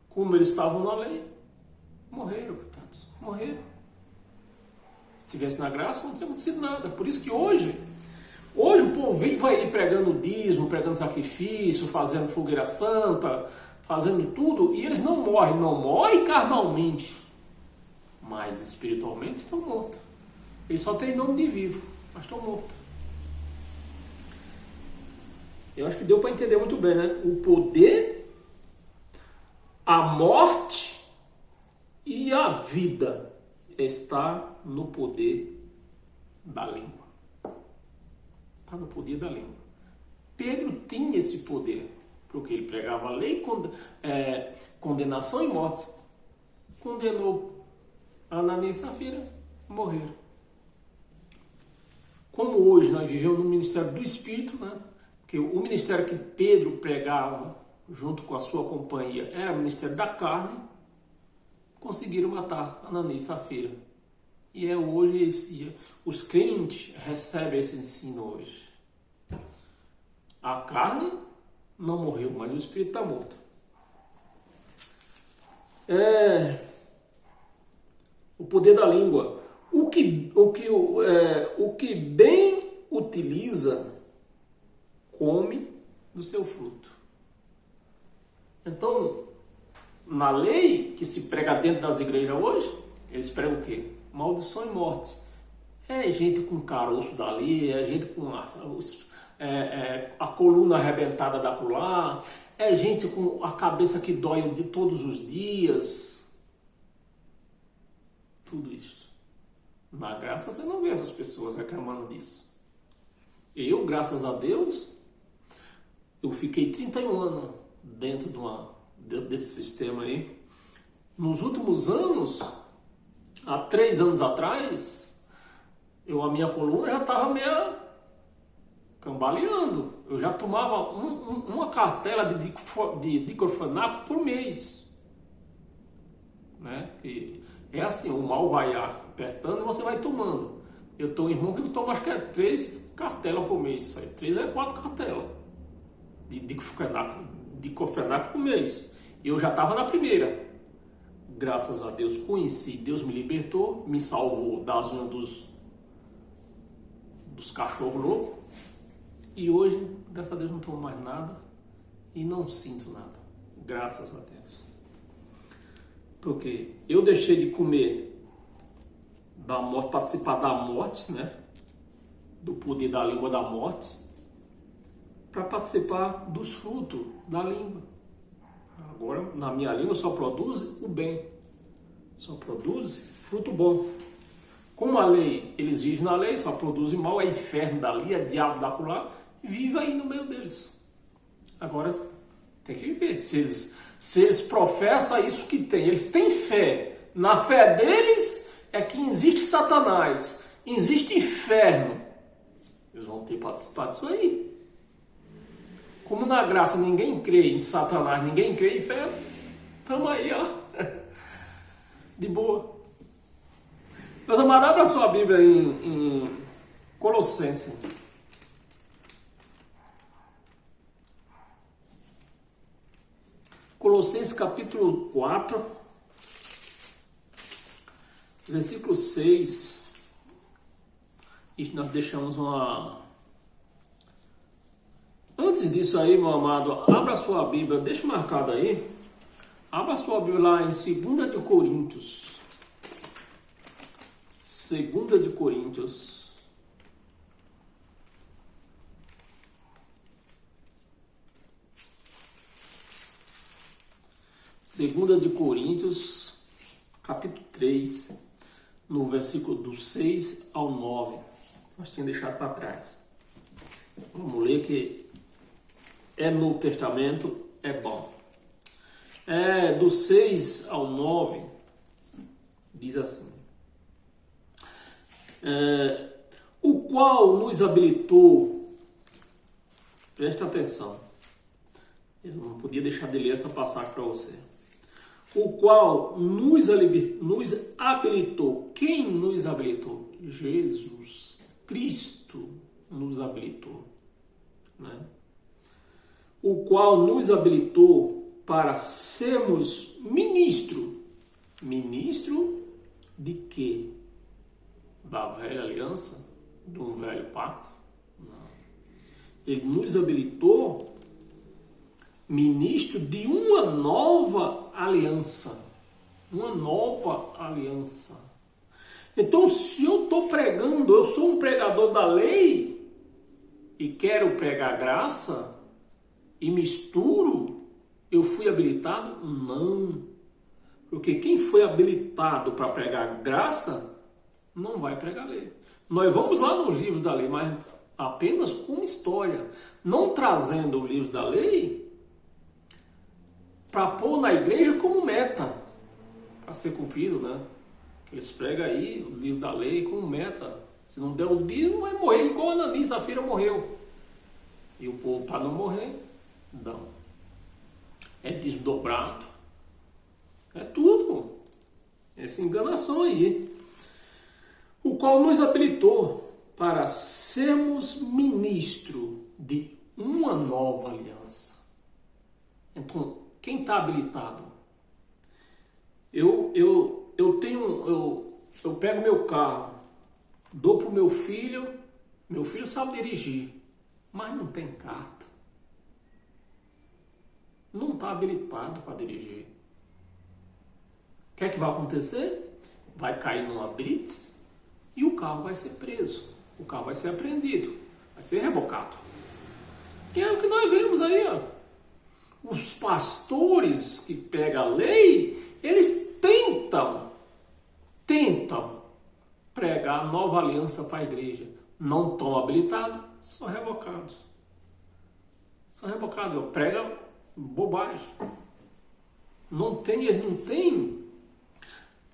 S1: como eles estavam na lei. Morreram, coitados. Morreram. Se estivesse na graça, não tinha acontecido nada. Por isso que hoje o povo vai aí pregando dízimo, pregando sacrifício, fazendo fogueira santa, fazendo tudo, e eles não morrem carnalmente, mas espiritualmente estão mortos. Eles só têm nome de vivo, mas estão mortos. Eu acho que deu para entender muito bem, né? O poder, a morte e a vida está no poder da língua. Está no poder da língua. Pedro tinha esse poder, porque ele pregava a lei, condenação e morte. Condenou Ananias e Safira, morreram. Como hoje nós vivemos no ministério do Espírito, né? Que o ministério que Pedro pregava junto com a sua companhia era o ministério da carne, conseguiram matar Ananias e Safira. E é hoje os crentes recebem esse ensino hoje. A carne não morreu, mas o espírito está morto. O poder da língua. O que bem utiliza, come do seu fruto. Então, na lei que se prega dentro das igrejas hoje, eles pregam o quê? Maldição e morte. É gente com caroço dali, é gente com a coluna arrebentada da colar, é gente com a cabeça que dói de todos os dias. Tudo isso. Na graça você não vê essas pessoas reclamando disso. Eu, graças a Deus, eu fiquei 31 anos dentro desse sistema aí. Nos últimos anos, há 3 anos atrás, a minha coluna já estava meio cambaleando. Eu já tomava uma cartela de diclofenaco por mês. Né? E é assim, o mal vai apertando e você vai tomando. Eu tenho um irmão que toma acho que 3 cartelas por mês. 3 a 4 cartelas de diclofenaco por mês. E eu já estava na primeira. Graças a Deus conheci, Deus me libertou, me salvou das ondas dos cachorros loucos. E hoje, graças a Deus, não tomo mais nada e não sinto nada. Graças a Deus. Porque eu deixei de comer da morte, participar da morte, né? Do poder da língua da morte, para participar dos frutos da língua. Agora, na minha língua só produz o bem, só produz fruto bom. Como a lei, eles vivem na lei, só produzem mal, é inferno dali, é diabo da acolá, e vive aí no meio deles. Agora, tem que ver, se eles professam isso que tem, eles têm fé, na fé deles é que existe Satanás, existe inferno, eles vão ter que participar disso aí. Como na graça ninguém crê em Satanás, ninguém crê em inferno, estamos aí, ó. De boa. Meus amados, abra sua Bíblia em Colossenses. Colossenses capítulo 4, versículo 6. E nós deixamos uma... Antes disso aí, meu amado, abra a sua Bíblia, deixa marcado aí. Abra a sua Bíblia lá em 2 de Coríntios. 2 de Coríntios. Segunda de Coríntios, capítulo 3, no versículo do 6 ao 9. Nós tínhamos deixado para trás. Vamos ler que é Novo Testamento, é bom. Do 6 ao 9, diz assim. O qual nos habilitou, presta atenção, eu não podia deixar de ler essa passagem para você. O qual nos habilitou. Quem nos habilitou? Jesus Cristo nos habilitou, né? O qual nos habilitou para sermos ministro. Ministro de quê? Da velha aliança? De um velho pacto? Não. Ele nos habilitou ministro de uma nova aliança. Uma nova aliança. Então, se eu estou pregando, eu sou um pregador da lei e quero pregar graça e misturo, eu fui habilitado? Não. Porque quem foi habilitado para pregar graça não vai pregar lei. Nós vamos lá no livro da lei, mas apenas como história, não trazendo o livro da lei para pôr na igreja como meta, para ser cumprido, né? Eles pregam aí o livro da lei como meta. Se não der um dia, não vai morrer, igual Ananias e Safira morreu. E o povo, para não morrer, não. É desdobrado. É tudo. Essa enganação aí. O qual nos habilitou para sermos ministro de uma nova aliança. Então, quem está habilitado? Eu pego meu carro, dou para o meu filho sabe dirigir, mas não tem carta. Não está habilitado para dirigir. O que é que vai acontecer? Vai cair numa blitz e o carro vai ser preso. O carro vai ser apreendido, vai ser rebocado. E é o que nós vemos aí, ó. Os pastores que pegam a lei, eles tentam pregar a nova aliança para a igreja. Não estão habilitados, são revocados. São revocados, pregam bobagem.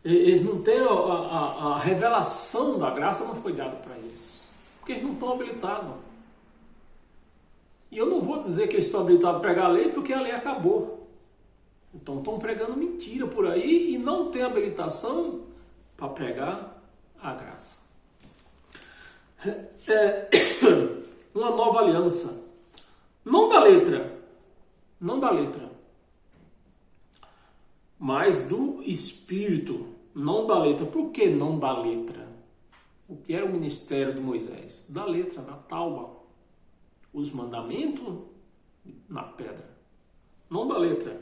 S1: Eles não têm a revelação da graça, não foi dada para eles. Porque eles não estão habilitados. E eu não vou dizer que eles estão habilitados a pregar a lei, porque a lei acabou. Então estão pregando mentira por aí e não tem habilitação para pregar a graça. Uma nova aliança. Não da letra, mas do Espírito, não da letra. Por que não da letra? O que era o ministério de Moisés? Da letra, da tábua. Os mandamentos na pedra. Não da letra,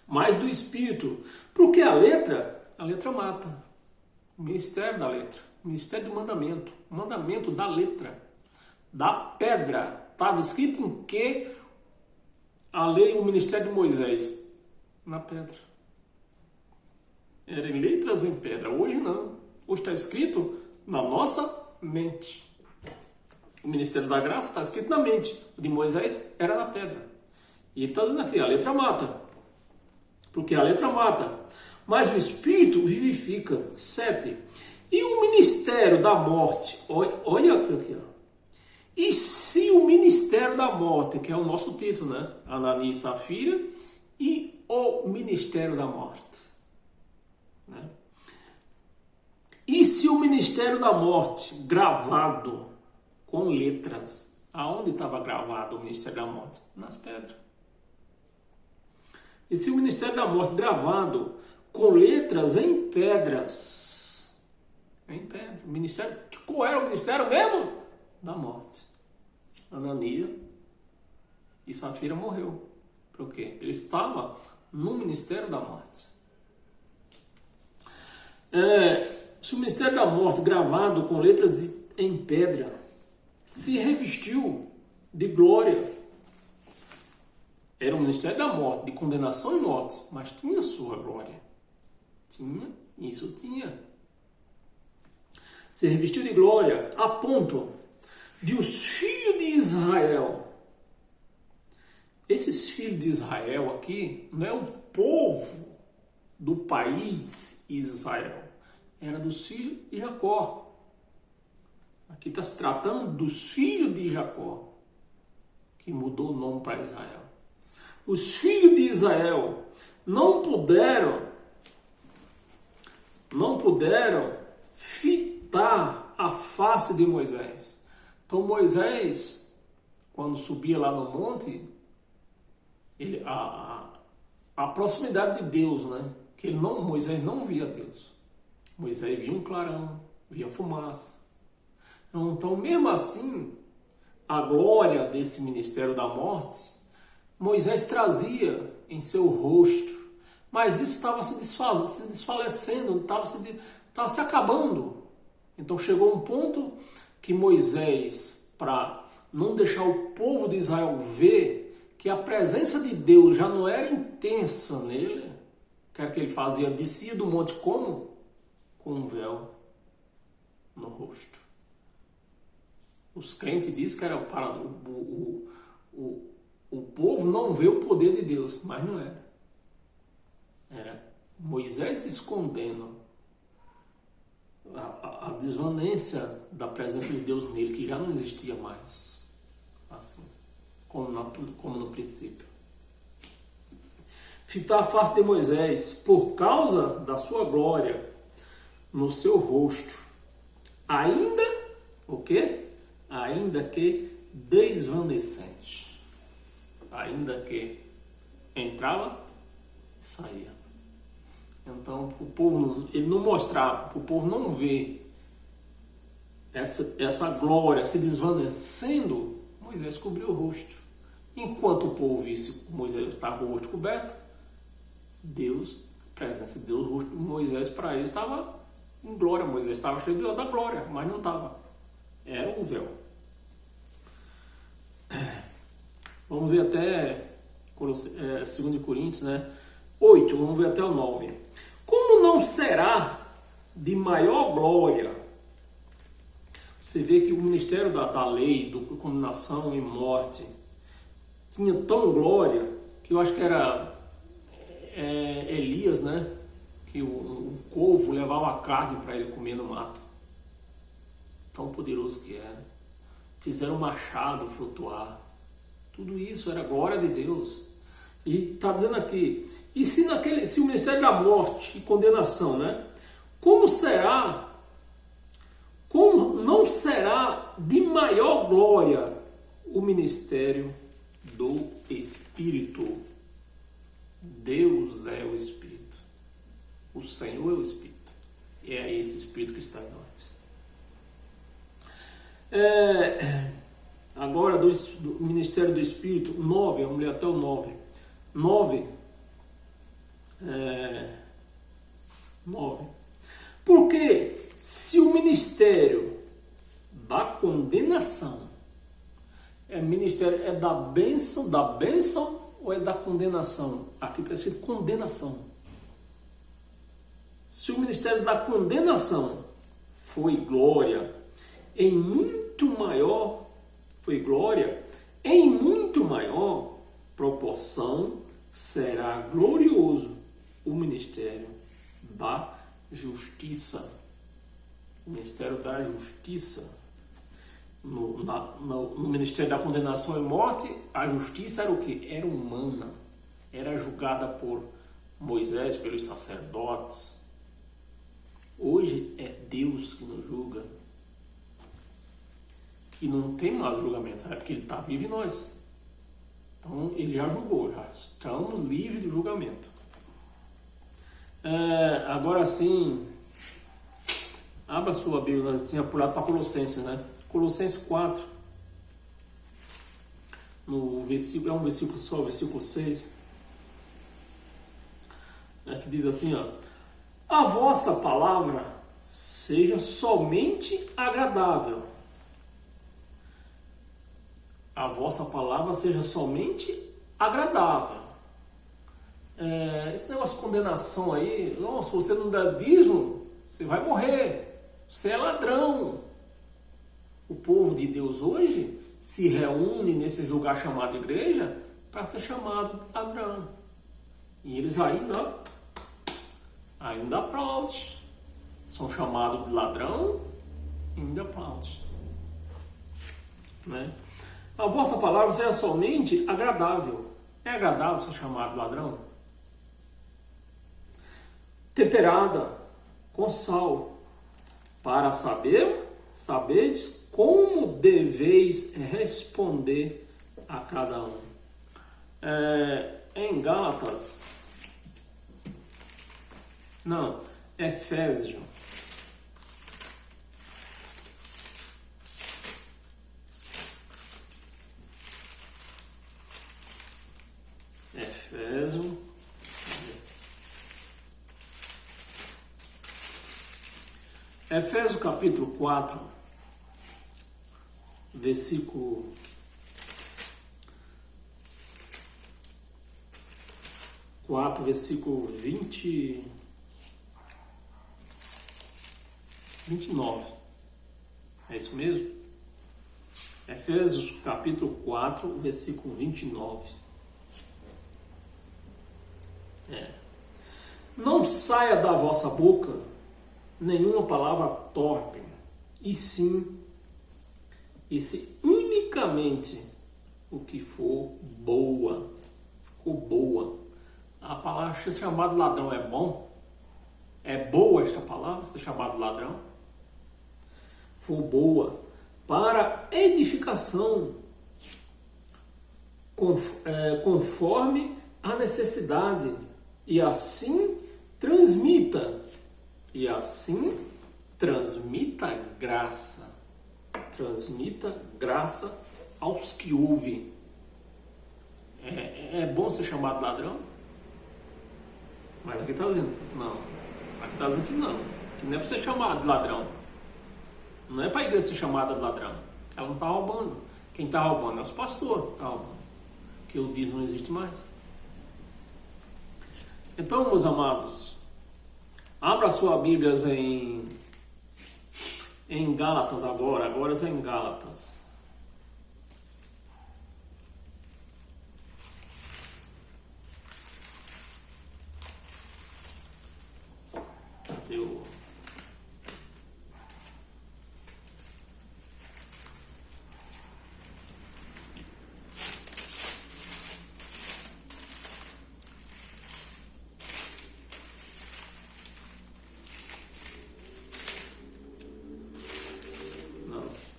S1: mas do Espírito. Porque a letra mata. O ministério da letra. O ministério do mandamento. O mandamento da letra. Da pedra. Estava escrito em que a lei, o ministério de Moisés? Na pedra. Era em letras em pedra. Hoje não. Hoje está escrito na nossa mente. O ministério da graça está escrito na mente. O de Moisés era na pedra. E está dizendo aqui, a letra mata. Porque a letra mata. Mas o Espírito vivifica. 7. E o ministério da morte. Olha aqui, ó. E se o ministério da morte, que é o nosso título, né? Ananias e Safira, e o ministério da morte. né? E se o ministério da morte gravado com letras, aonde estava gravado o ministério da morte? Nas pedras. E se o ministério da morte gravado com letras em pedras, em pedra, o ministério, qual era o ministério mesmo? Da morte. Ananias e Safira morreu. Por quê? Ele estava no ministério da morte. Se o ministério da morte gravado com letras em pedra se revestiu de glória, era um ministério da morte, de condenação e morte, mas tinha sua glória. Tinha. Se revestiu de glória a ponto de os filhos de Israel. Esses filhos de Israel aqui não é o povo do país Israel. Era dos filhos de Jacó. Aqui está se tratando dos filhos de Jacó, que mudou o nome para Israel. Os filhos de Israel não puderam fitar a face de Moisés. Então Moisés, quando subia lá no monte, a proximidade de Deus, né? Que Moisés não via Deus. Moisés via um clarão, via fumaça. Então, mesmo assim, a glória desse ministério da morte, Moisés trazia em seu rosto, mas isso estava se desfalecendo, estava se acabando. Então chegou um ponto que Moisés, para não deixar o povo de Israel ver que a presença de Deus já não era intensa nele, que ele fazia, descia do monte como? Com um véu no rosto. Os crentes dizem que era para o povo não ver o poder de Deus, mas não era. Era Moisés escondendo a desvanência da presença de Deus nele, que já não existia mais, assim, como no princípio. Fitar a face de Moisés por causa da sua glória no seu rosto, ainda o quê? Ainda que desvanecente, ainda que entrava e saía. Então o povo, ele não mostrava, o povo não vê essa glória se desvanecendo. Moisés cobriu o rosto. Enquanto o povo visse Moisés estava com o rosto coberto, Deus, a presença de Deus, o rosto de Moisés para ele estava em glória. Moisés estava cheio da glória, mas não estava. Era um véu. Vamos ver até 2 Coríntios, né? 8, vamos ver até o 9. Como não será de maior glória? Você vê que o ministério da lei, da condenação e morte, tinha tão glória, que eu acho que era Elias, né? Que o corvo levava a carne para ele comer no mato. Tão poderoso que era. Fizeram o machado flutuar. Tudo isso era glória de Deus. E está dizendo aqui, e se o ministério da morte e condenação, né? Como não será de maior glória o ministério do Espírito? Deus é o Espírito. O Senhor é o Espírito. E é esse Espírito que está em nós. Agora, do ministério do Espírito, 9, vamos ler até o 9. 9. Porque se o ministério da condenação é da bênção ou é da condenação? Aqui está escrito condenação. Se o ministério da condenação foi glória em muito maior proporção será glorioso o ministério da justiça. O ministério da justiça. No ministério da condenação e morte, a justiça era o quê? Era humana. Era julgada por Moisés, pelos sacerdotes. Hoje é Deus que nos julga, que não tem mais julgamento, é porque Ele está vivo em nós. Então Ele já julgou, já estamos livres do julgamento. Agora sim, abra sua Bíblia, nós tínhamos pulado para Colossenses, né? Colossenses 4, no versículo, é um versículo só, versículo 6, que diz assim, ó: a vossa palavra seja somente agradável. A vossa palavra seja somente agradável. Esse negócio de condenação aí, se você não dá dízimo, você vai morrer, você é ladrão. O povo de Deus hoje se reúne nesse lugar chamado igreja para ser chamado de ladrão. E eles ainda aplaudem. São chamados de ladrão e ainda aplaudem. Né? A vossa palavra seja somente agradável. É agradável ser chamado de ladrão? Temperada com sal, para saberes como deveis responder a cada um. Em Gálatas, não, Efésios, Efésios capítulo 4, versículo 29. É isso mesmo? Efésios capítulo 4, versículo 29. Não saia da vossa boca nenhuma palavra torpe, e sim unicamente o que for boa. Ficou boa. A palavra ser chamado ladrão é bom? É boa esta palavra, ser chamado ladrão? For boa para edificação, conforme a necessidade, e assim transmita graça. Transmita graça aos que ouvem. É bom ser chamado ladrão? Mas aqui está dizendo não. Aqui está dizendo que não. Que não é para ser chamado de ladrão. Não é para a igreja ser chamada de ladrão. Ela não está roubando. Quem está roubando é os pastores que estão roubando. Que o dízimo não existe mais. Então, meus amados, abra sua Bíblia em Gálatas agora é em Gálatas. Cadê o...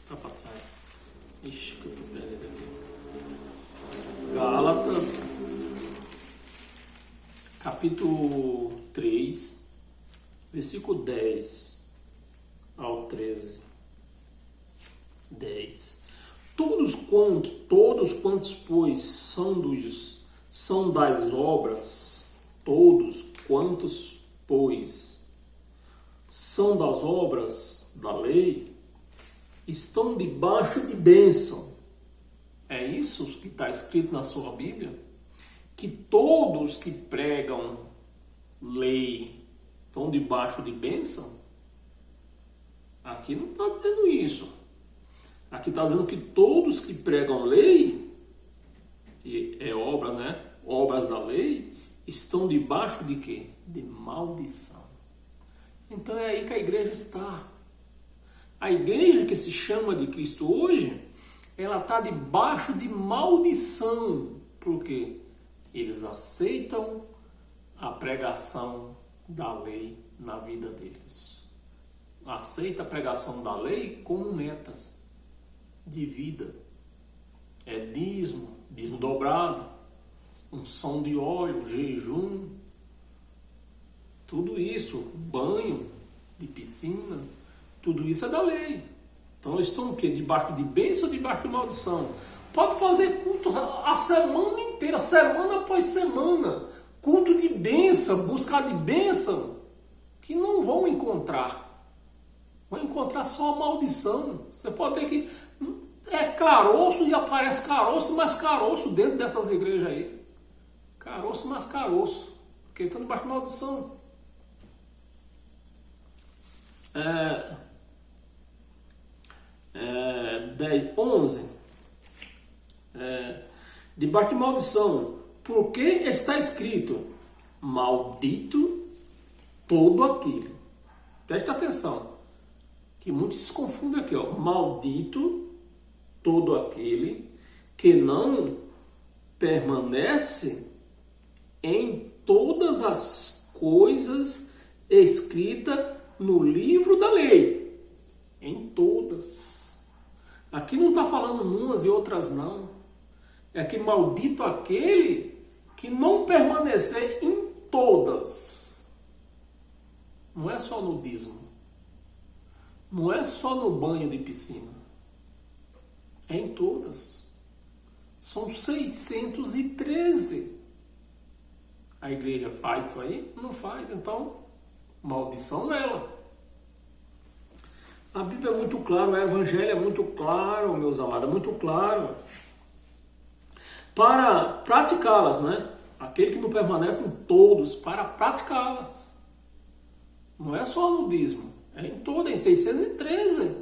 S1: Tá para trás. Ixi, que eu tô perdendo aqui. Gálatas, capítulo 3, versículo 10 ao 13. 10. Todos quantos, pois, são das obras, todos quantos, pois, são das obras da lei, estão debaixo de bênção. É isso que está escrito na sua Bíblia? Que todos que pregam lei estão debaixo de bênção? Aqui não está dizendo isso. Aqui está dizendo que todos que pregam lei, que é obra, né? Obras da lei, estão debaixo de quê? De maldição. Então é aí que a igreja está. A igreja que se chama de Cristo hoje, ela está debaixo de maldição. Por quê? Eles aceitam a pregação da lei na vida deles. aceita a pregação da lei como metas de vida. É dízimo dobrado, unção de óleo, jejum, tudo isso, banho de piscina, tudo isso é da lei. Então eles estão o quê? Debaixo de bênção ou debaixo de maldição? Pode fazer culto a semana inteira, semana após semana, culto de bênção, buscar de bênção, que não vão encontrar. Vão encontrar só a maldição. Você pode ver que é caroço e aparece caroço mais caroço dentro dessas igrejas aí. Caroço mais caroço, porque estão debaixo de maldição. 11. Debaixo de maldição, porque está escrito: maldito todo aquele. Presta atenção, que muitos se confundem aqui, ó. Maldito todo aquele que não permanece em todas as coisas escritas no livro da lei. Em todas. Aqui não está falando umas e outras não. É que maldito aquele que não permanecer em todas. Não é só no dízimo. Não é só no banho de piscina. É em todas. São 613. A igreja faz isso aí? Não faz. Então, maldição nela. A Bíblia é muito clara, o Evangelho é muito claro, meus amados, é muito claro. Para praticá-las, né? Aquele que não permanece em todos, para praticá-las. Não é só no dízimo, é em todo, em 613.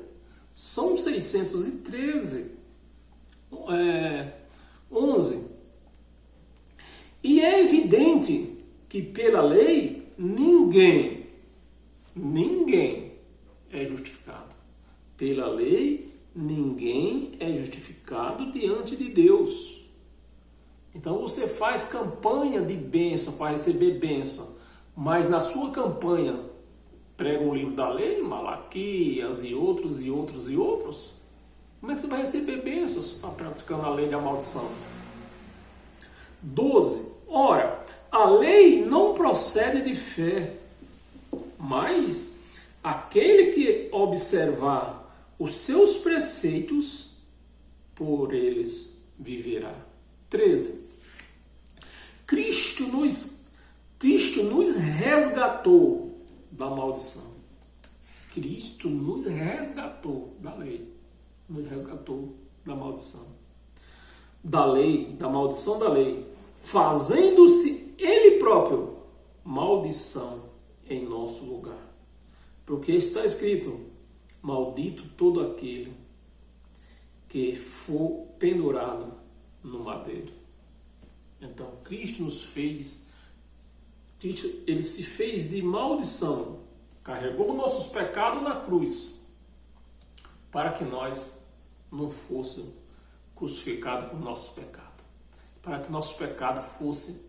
S1: São 613. 11. E é evidente que pela lei ninguém é justificado. Pela lei ninguém é justificado diante de Deus. Então você faz campanha de bênção para receber bênção, mas na sua campanha prega um livro da lei, Malaquias e outros. Como é que você vai receber bênção se está praticando a lei da maldição? 12. Ora, a lei não procede de fé, mas aquele que observar os seus preceitos, por eles viverá. 13. Cristo nos resgatou da maldição. Cristo nos resgatou da lei. Nos resgatou da maldição. Da lei, da maldição da lei. Fazendo-se Ele próprio maldição em nosso lugar. Porque está escrito: maldito todo aquele que for pendurado no madeiro. Então, Cristo ele se fez de maldição, carregou nossos pecados na cruz, para que nós não fôssemos crucificados por nossos pecados, para que nosso pecado fosse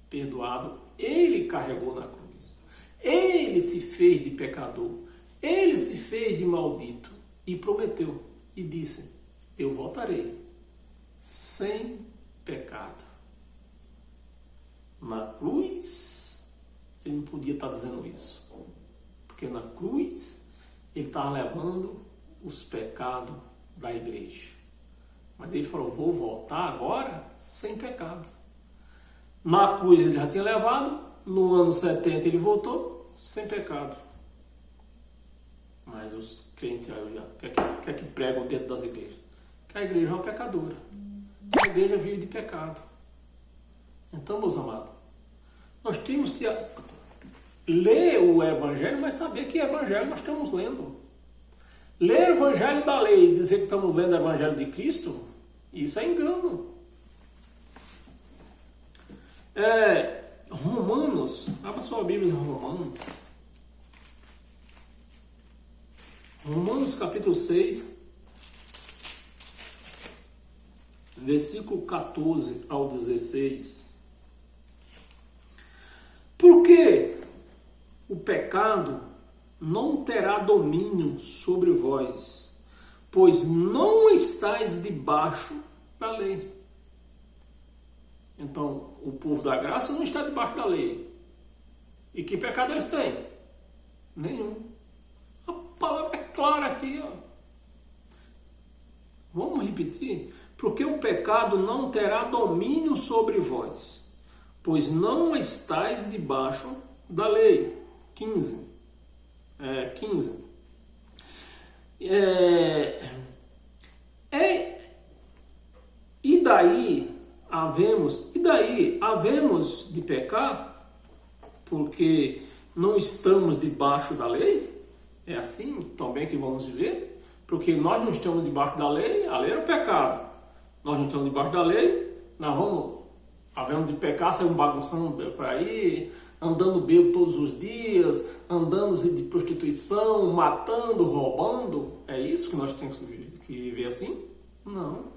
S1: perdoado. Ele carregou na cruz, ele se fez de pecador, ele se fez de maldito e prometeu e disse: eu voltarei sem pecado. Na cruz, ele não podia estar dizendo isso, porque na cruz ele estava levando os pecados da igreja. Mas ele falou: vou voltar agora sem pecado. Na cruz ele já tinha levado, no ano 70 ele voltou sem pecado. Mas os crentes já quer que pregam dentro das igrejas? Que a igreja é uma pecadora. A igreja vive de pecado. Então, meus amados, nós temos que ler o Evangelho, mas saber que Evangelho nós estamos lendo. Ler o Evangelho da lei e dizer que estamos lendo o Evangelho de Cristo, isso é engano. Romanos, abra sua Bíblia em Romanos. Romanos capítulo 6, versículo 14 ao 16. Porque o pecado não terá domínio sobre vós, pois não estáis debaixo da lei. Então, o povo da graça não está debaixo da lei. E que pecado eles têm? Nenhum. A palavra é clara aqui, ó. Vamos repetir? Porque o pecado não terá domínio sobre vós, pois não estáis debaixo da lei. 15. E daí havemos de pecar porque não estamos debaixo da lei? É assim também que vamos viver? Porque nós não estamos debaixo da lei, a lei era o pecado. Nós não estamos debaixo da lei, nós vamos, havendo de pecar, saímos bagunçando por aí, andando bêbado todos os dias, andando de prostituição, matando, roubando. É isso que nós temos que viver assim? Não.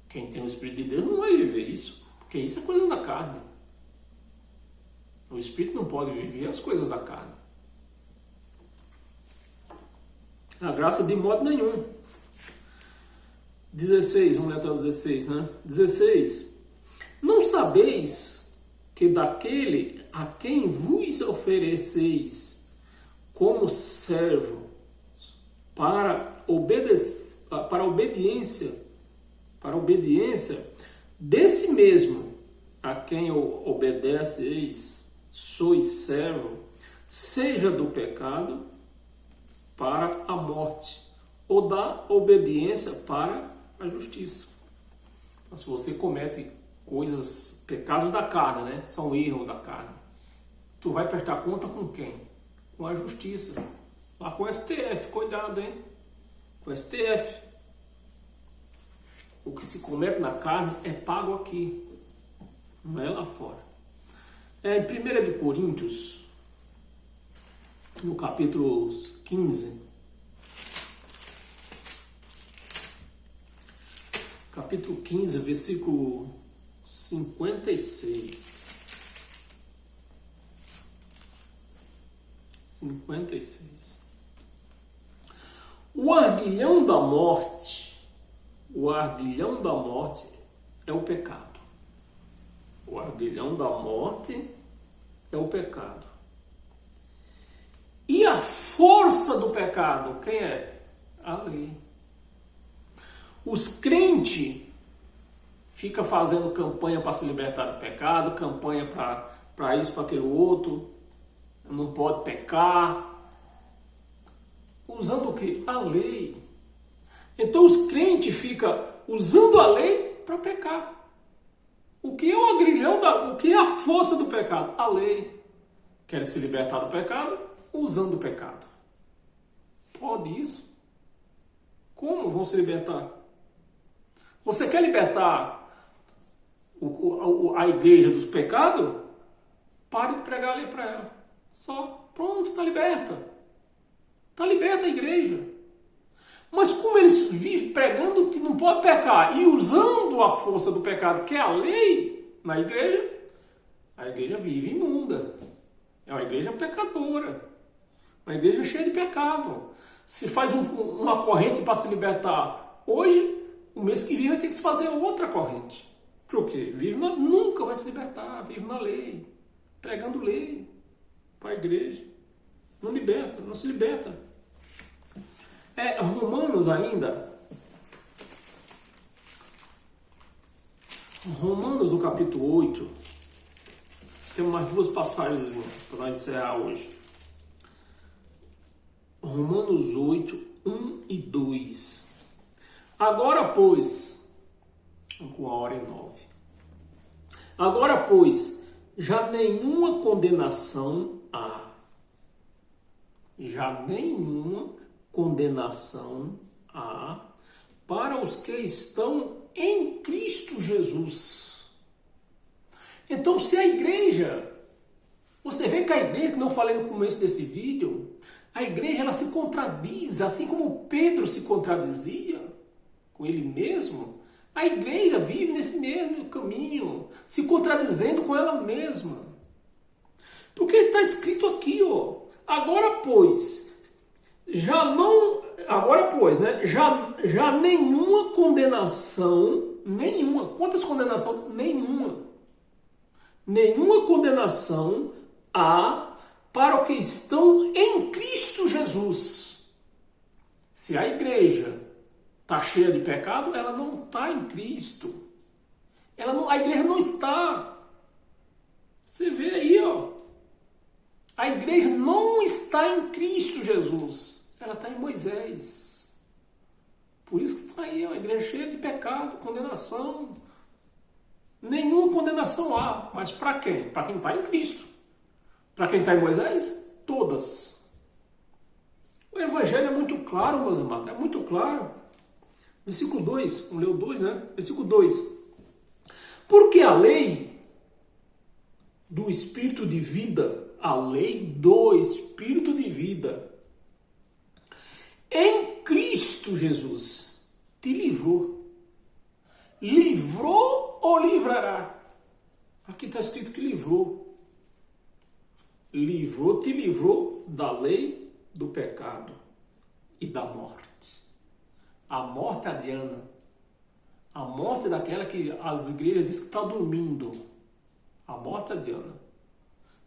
S1: Quem tem o Espírito de Deus não vai viver isso, porque isso é coisa da carne. O Espírito não pode viver as coisas da carne. A graça de modo nenhum. 16, vamos ler até o 16, né? 16. Não sabeis que daquele a quem vos ofereceis como servo para obediência, desse mesmo a quem obedeceis, sois servo, seja do pecado para a morte, ou da obediência para a justiça. Então, se você comete pecados da carne, né? São erros da carne, tu vai prestar conta com quem? Com a justiça. Lá com o STF, cuidado, hein? Com o STF. O que se comete na carne é pago aqui, não é lá fora. Em 1 de Coríntios, no capítulo 15, versículo 56. 56. O arguilhão da morte é o pecado. O arguilhão da morte é o pecado. E a força do pecado, quem é? A lei. Os crentes ficam fazendo campanha para se libertar do pecado, campanha para isso, para aquele outro, não pode pecar. Usando o quê? A lei. Então os crentes ficam usando a lei para pecar. O que é o agrilhão, o que é a força do pecado? A lei. Querem se libertar do pecado usando o pecado. Pode isso? Como vão se libertar? Você quer libertar a igreja dos pecados? Pare de pregar a lei para ela. Só. Pronto, está liberta. Está liberta a igreja. Mas como eles vivem pregando que não pode pecar e usando a força do pecado, que é a lei, na igreja, a igreja vive imunda. É uma igreja pecadora. Uma igreja cheia de pecado. Se faz uma corrente para se libertar hoje, o mês que vem vai ter que se fazer outra corrente. Por quê? Nunca vai se libertar, vive na lei, pregando lei para a igreja. Não liberta, não se liberta. Romanos ainda. Romanos no capítulo 8. Tem mais duas passagens para nós encerrar hoje. Romanos 8, 1 e 2. Agora, pois, com a hora e 9. Agora, pois, já nenhuma condenação há. Já nenhuma condenação há para os que estão em Cristo Jesus. Então, se a igreja, você vê que a igreja, que não falei no começo desse vídeo, a igreja ela se contradiz, assim como Pedro se contradizia com ele mesmo, a igreja vive nesse mesmo caminho, se contradizendo com ela mesma. Porque está escrito aqui, ó, Agora, pois, já nenhuma condenação, nenhuma. Quantas condenações? Nenhuma. Nenhuma condenação há para os que estão em Cristo Jesus. Se a igreja está cheia de pecado, ela não está em Cristo. A igreja não está. Você vê aí, ó. A igreja não está em Cristo Jesus. Ela está em Moisés. Por isso que está aí, ó, a igreja cheia de pecado, condenação. Nenhuma condenação há. Mas para quem? Para quem está em Cristo. Para quem está em Moisés? Todas. O evangelho é muito claro, meus amados. É muito claro. Versículo 2. Vamos ler o 2, né? Versículo 2. Porque a lei do Espírito de vida, a lei do Espírito de vida, em Cristo Jesus, te livrou. Livrou ou livrará? Aqui está escrito que livrou. Livrou, te livrou da lei do pecado e da morte. A morte adiana. A morte é daquela que as igrejas dizem que está dormindo. A morte adiana.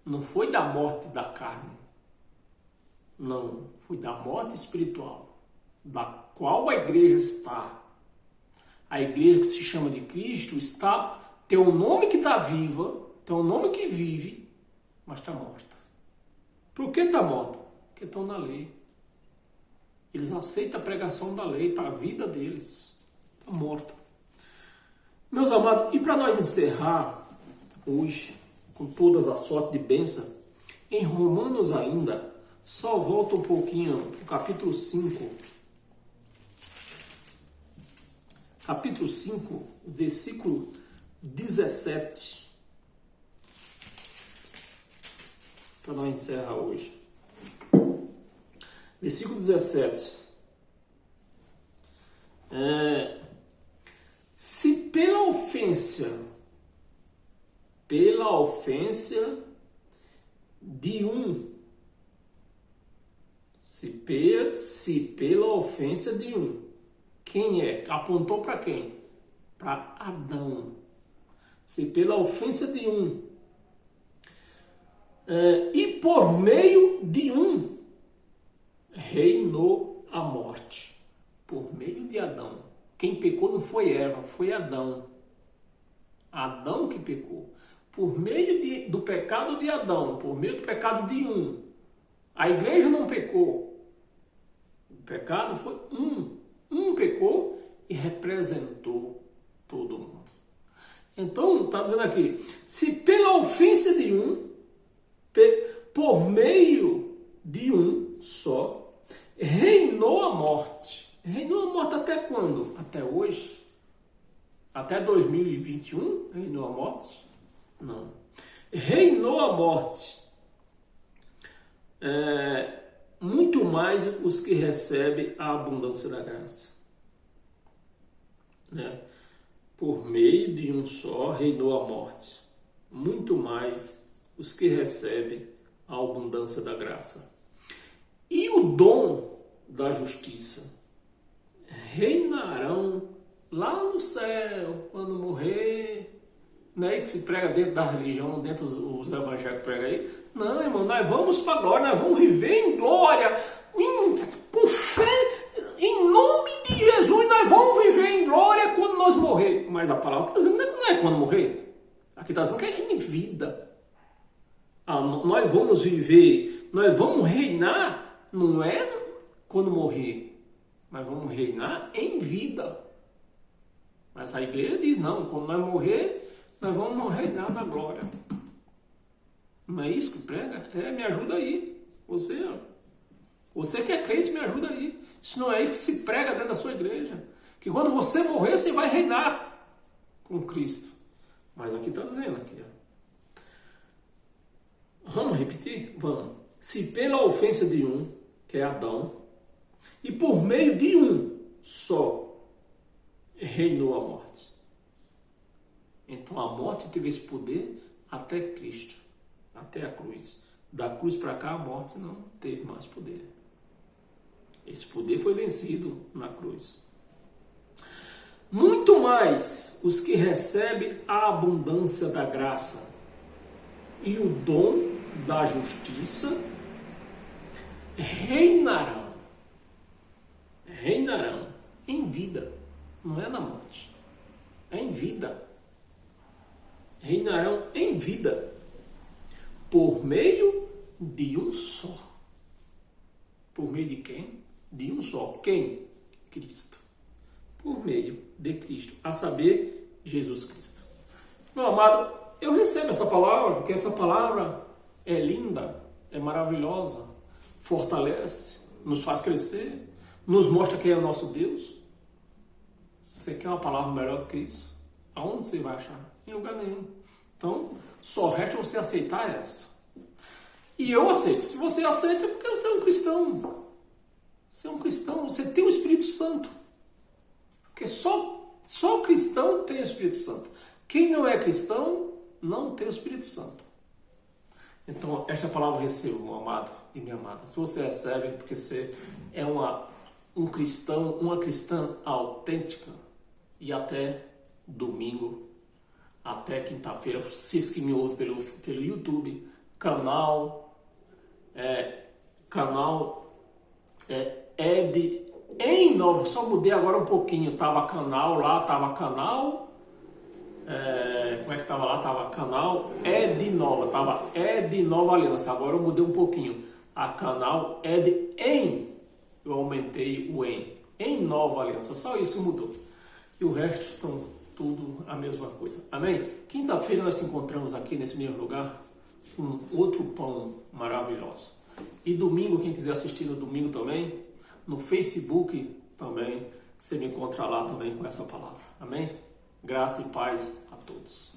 S1: Não foi da morte da carne. Não. Foi da morte espiritual. Da qual a igreja está. A igreja que se chama de Cristo tem um nome que está viva, tem um nome que vive, mas está morta. Por que está morta? Porque estão na lei. Eles aceitam a pregação da lei para a vida deles. Está morta. Meus amados, e para nós encerrar hoje, com todas as sortes de bênção, em Romanos ainda, só volta um pouquinho no capítulo 5. Capítulo 5, versículo 17. Para nós encerrar hoje. Versículo 17. Se pela ofensa de um, se pela ofensa de um, quem é? Apontou para quem? Para Adão. Se pela ofensa de um, e por meio de um, reinou a morte. Por meio de Adão. Quem pecou não foi Eva, foi Adão. Adão que pecou. Por meio do pecado de Adão, por meio do pecado de um. A igreja não pecou. O pecado foi um. Um pecou e representou todo mundo. Então, está dizendo aqui, se pela ofensa de um, por meio de um só, reinou a morte. Reinou a morte até quando? Até hoje? Até 2021 reinou a morte? Não. Reinou a morte. Muito mais os que recebem a abundância da graça. Por meio de um só reinou a morte. Muito mais os que recebem a abundância da graça. E o dom da justiça reinarão lá no céu, quando morrer. Não é que se prega dentro da religião, dentro dos evangélicos pregam aí. Não, irmão, nós vamos para a glória, nós vamos viver em glória, com fé, em nome de Jesus, nós vamos viver em glória quando nós morrer. Mas a palavra está dizendo que não é quando morrer. Aqui está dizendo que é em vida. Nós vamos viver, nós vamos reinar, não é quando morrer. Nós vamos reinar em vida. Mas a igreja diz, não, quando nós morrer, nós vamos reinar na glória. Não é isso que prega? Me ajuda aí. Você que é crente, me ajuda aí. Isso não é isso que se prega dentro da sua igreja. Que quando você morrer, você vai reinar com Cristo. Mas aqui está dizendo, aqui, vamos repetir? Vamos. Se pela ofensa de um, que é Adão, e por meio de um só, reinou a morte. Então a morte teve esse poder até Cristo, até a cruz. Da cruz para cá, a morte não teve mais poder. Esse poder foi vencido na cruz. Muito mais os que recebem a abundância da graça e o dom da justiça reinarão em vida, não é na morte, é em vida. Reinarão em vida por meio de um só. Por meio de quem? De um só. Quem? Cristo. Por meio de Cristo, a saber, Jesus Cristo. Meu amado, eu recebo essa palavra, porque essa palavra é linda, é maravilhosa, fortalece, nos faz crescer, nos mostra quem é o nosso Deus. Você quer uma palavra melhor do que isso? Aonde você vai achar? Em lugar nenhum. Então, só resta você aceitar essa. E eu aceito. Se você aceita, é porque você é um cristão. Você é um cristão, você tem o Espírito Santo. Porque só cristão tem o Espírito Santo. Quem não é cristão, não tem o Espírito Santo. Então, esta palavra eu recebo, meu amado e minha amada. Se você recebe, é porque você é um cristão, uma cristã autêntica. E até domingo, até quinta-feira, vocês que me ouvem pelo YouTube, canal Ed em Nova, só mudei agora um pouquinho, tava canal lá, tava canal, como é que tava lá? Tava canal Ed Nova, tava Ed Nova Aliança, agora eu mudei um pouquinho, a canal Ed em, eu aumentei o em Nova Aliança, só isso mudou, e o resto estão tudo a mesma coisa, amém? Quinta-feira nós nos encontramos aqui nesse mesmo lugar, com outro pão maravilhoso, e domingo, quem quiser assistir no domingo também, no Facebook também, você me encontra lá também com essa palavra. Amém? Graça e paz a todos.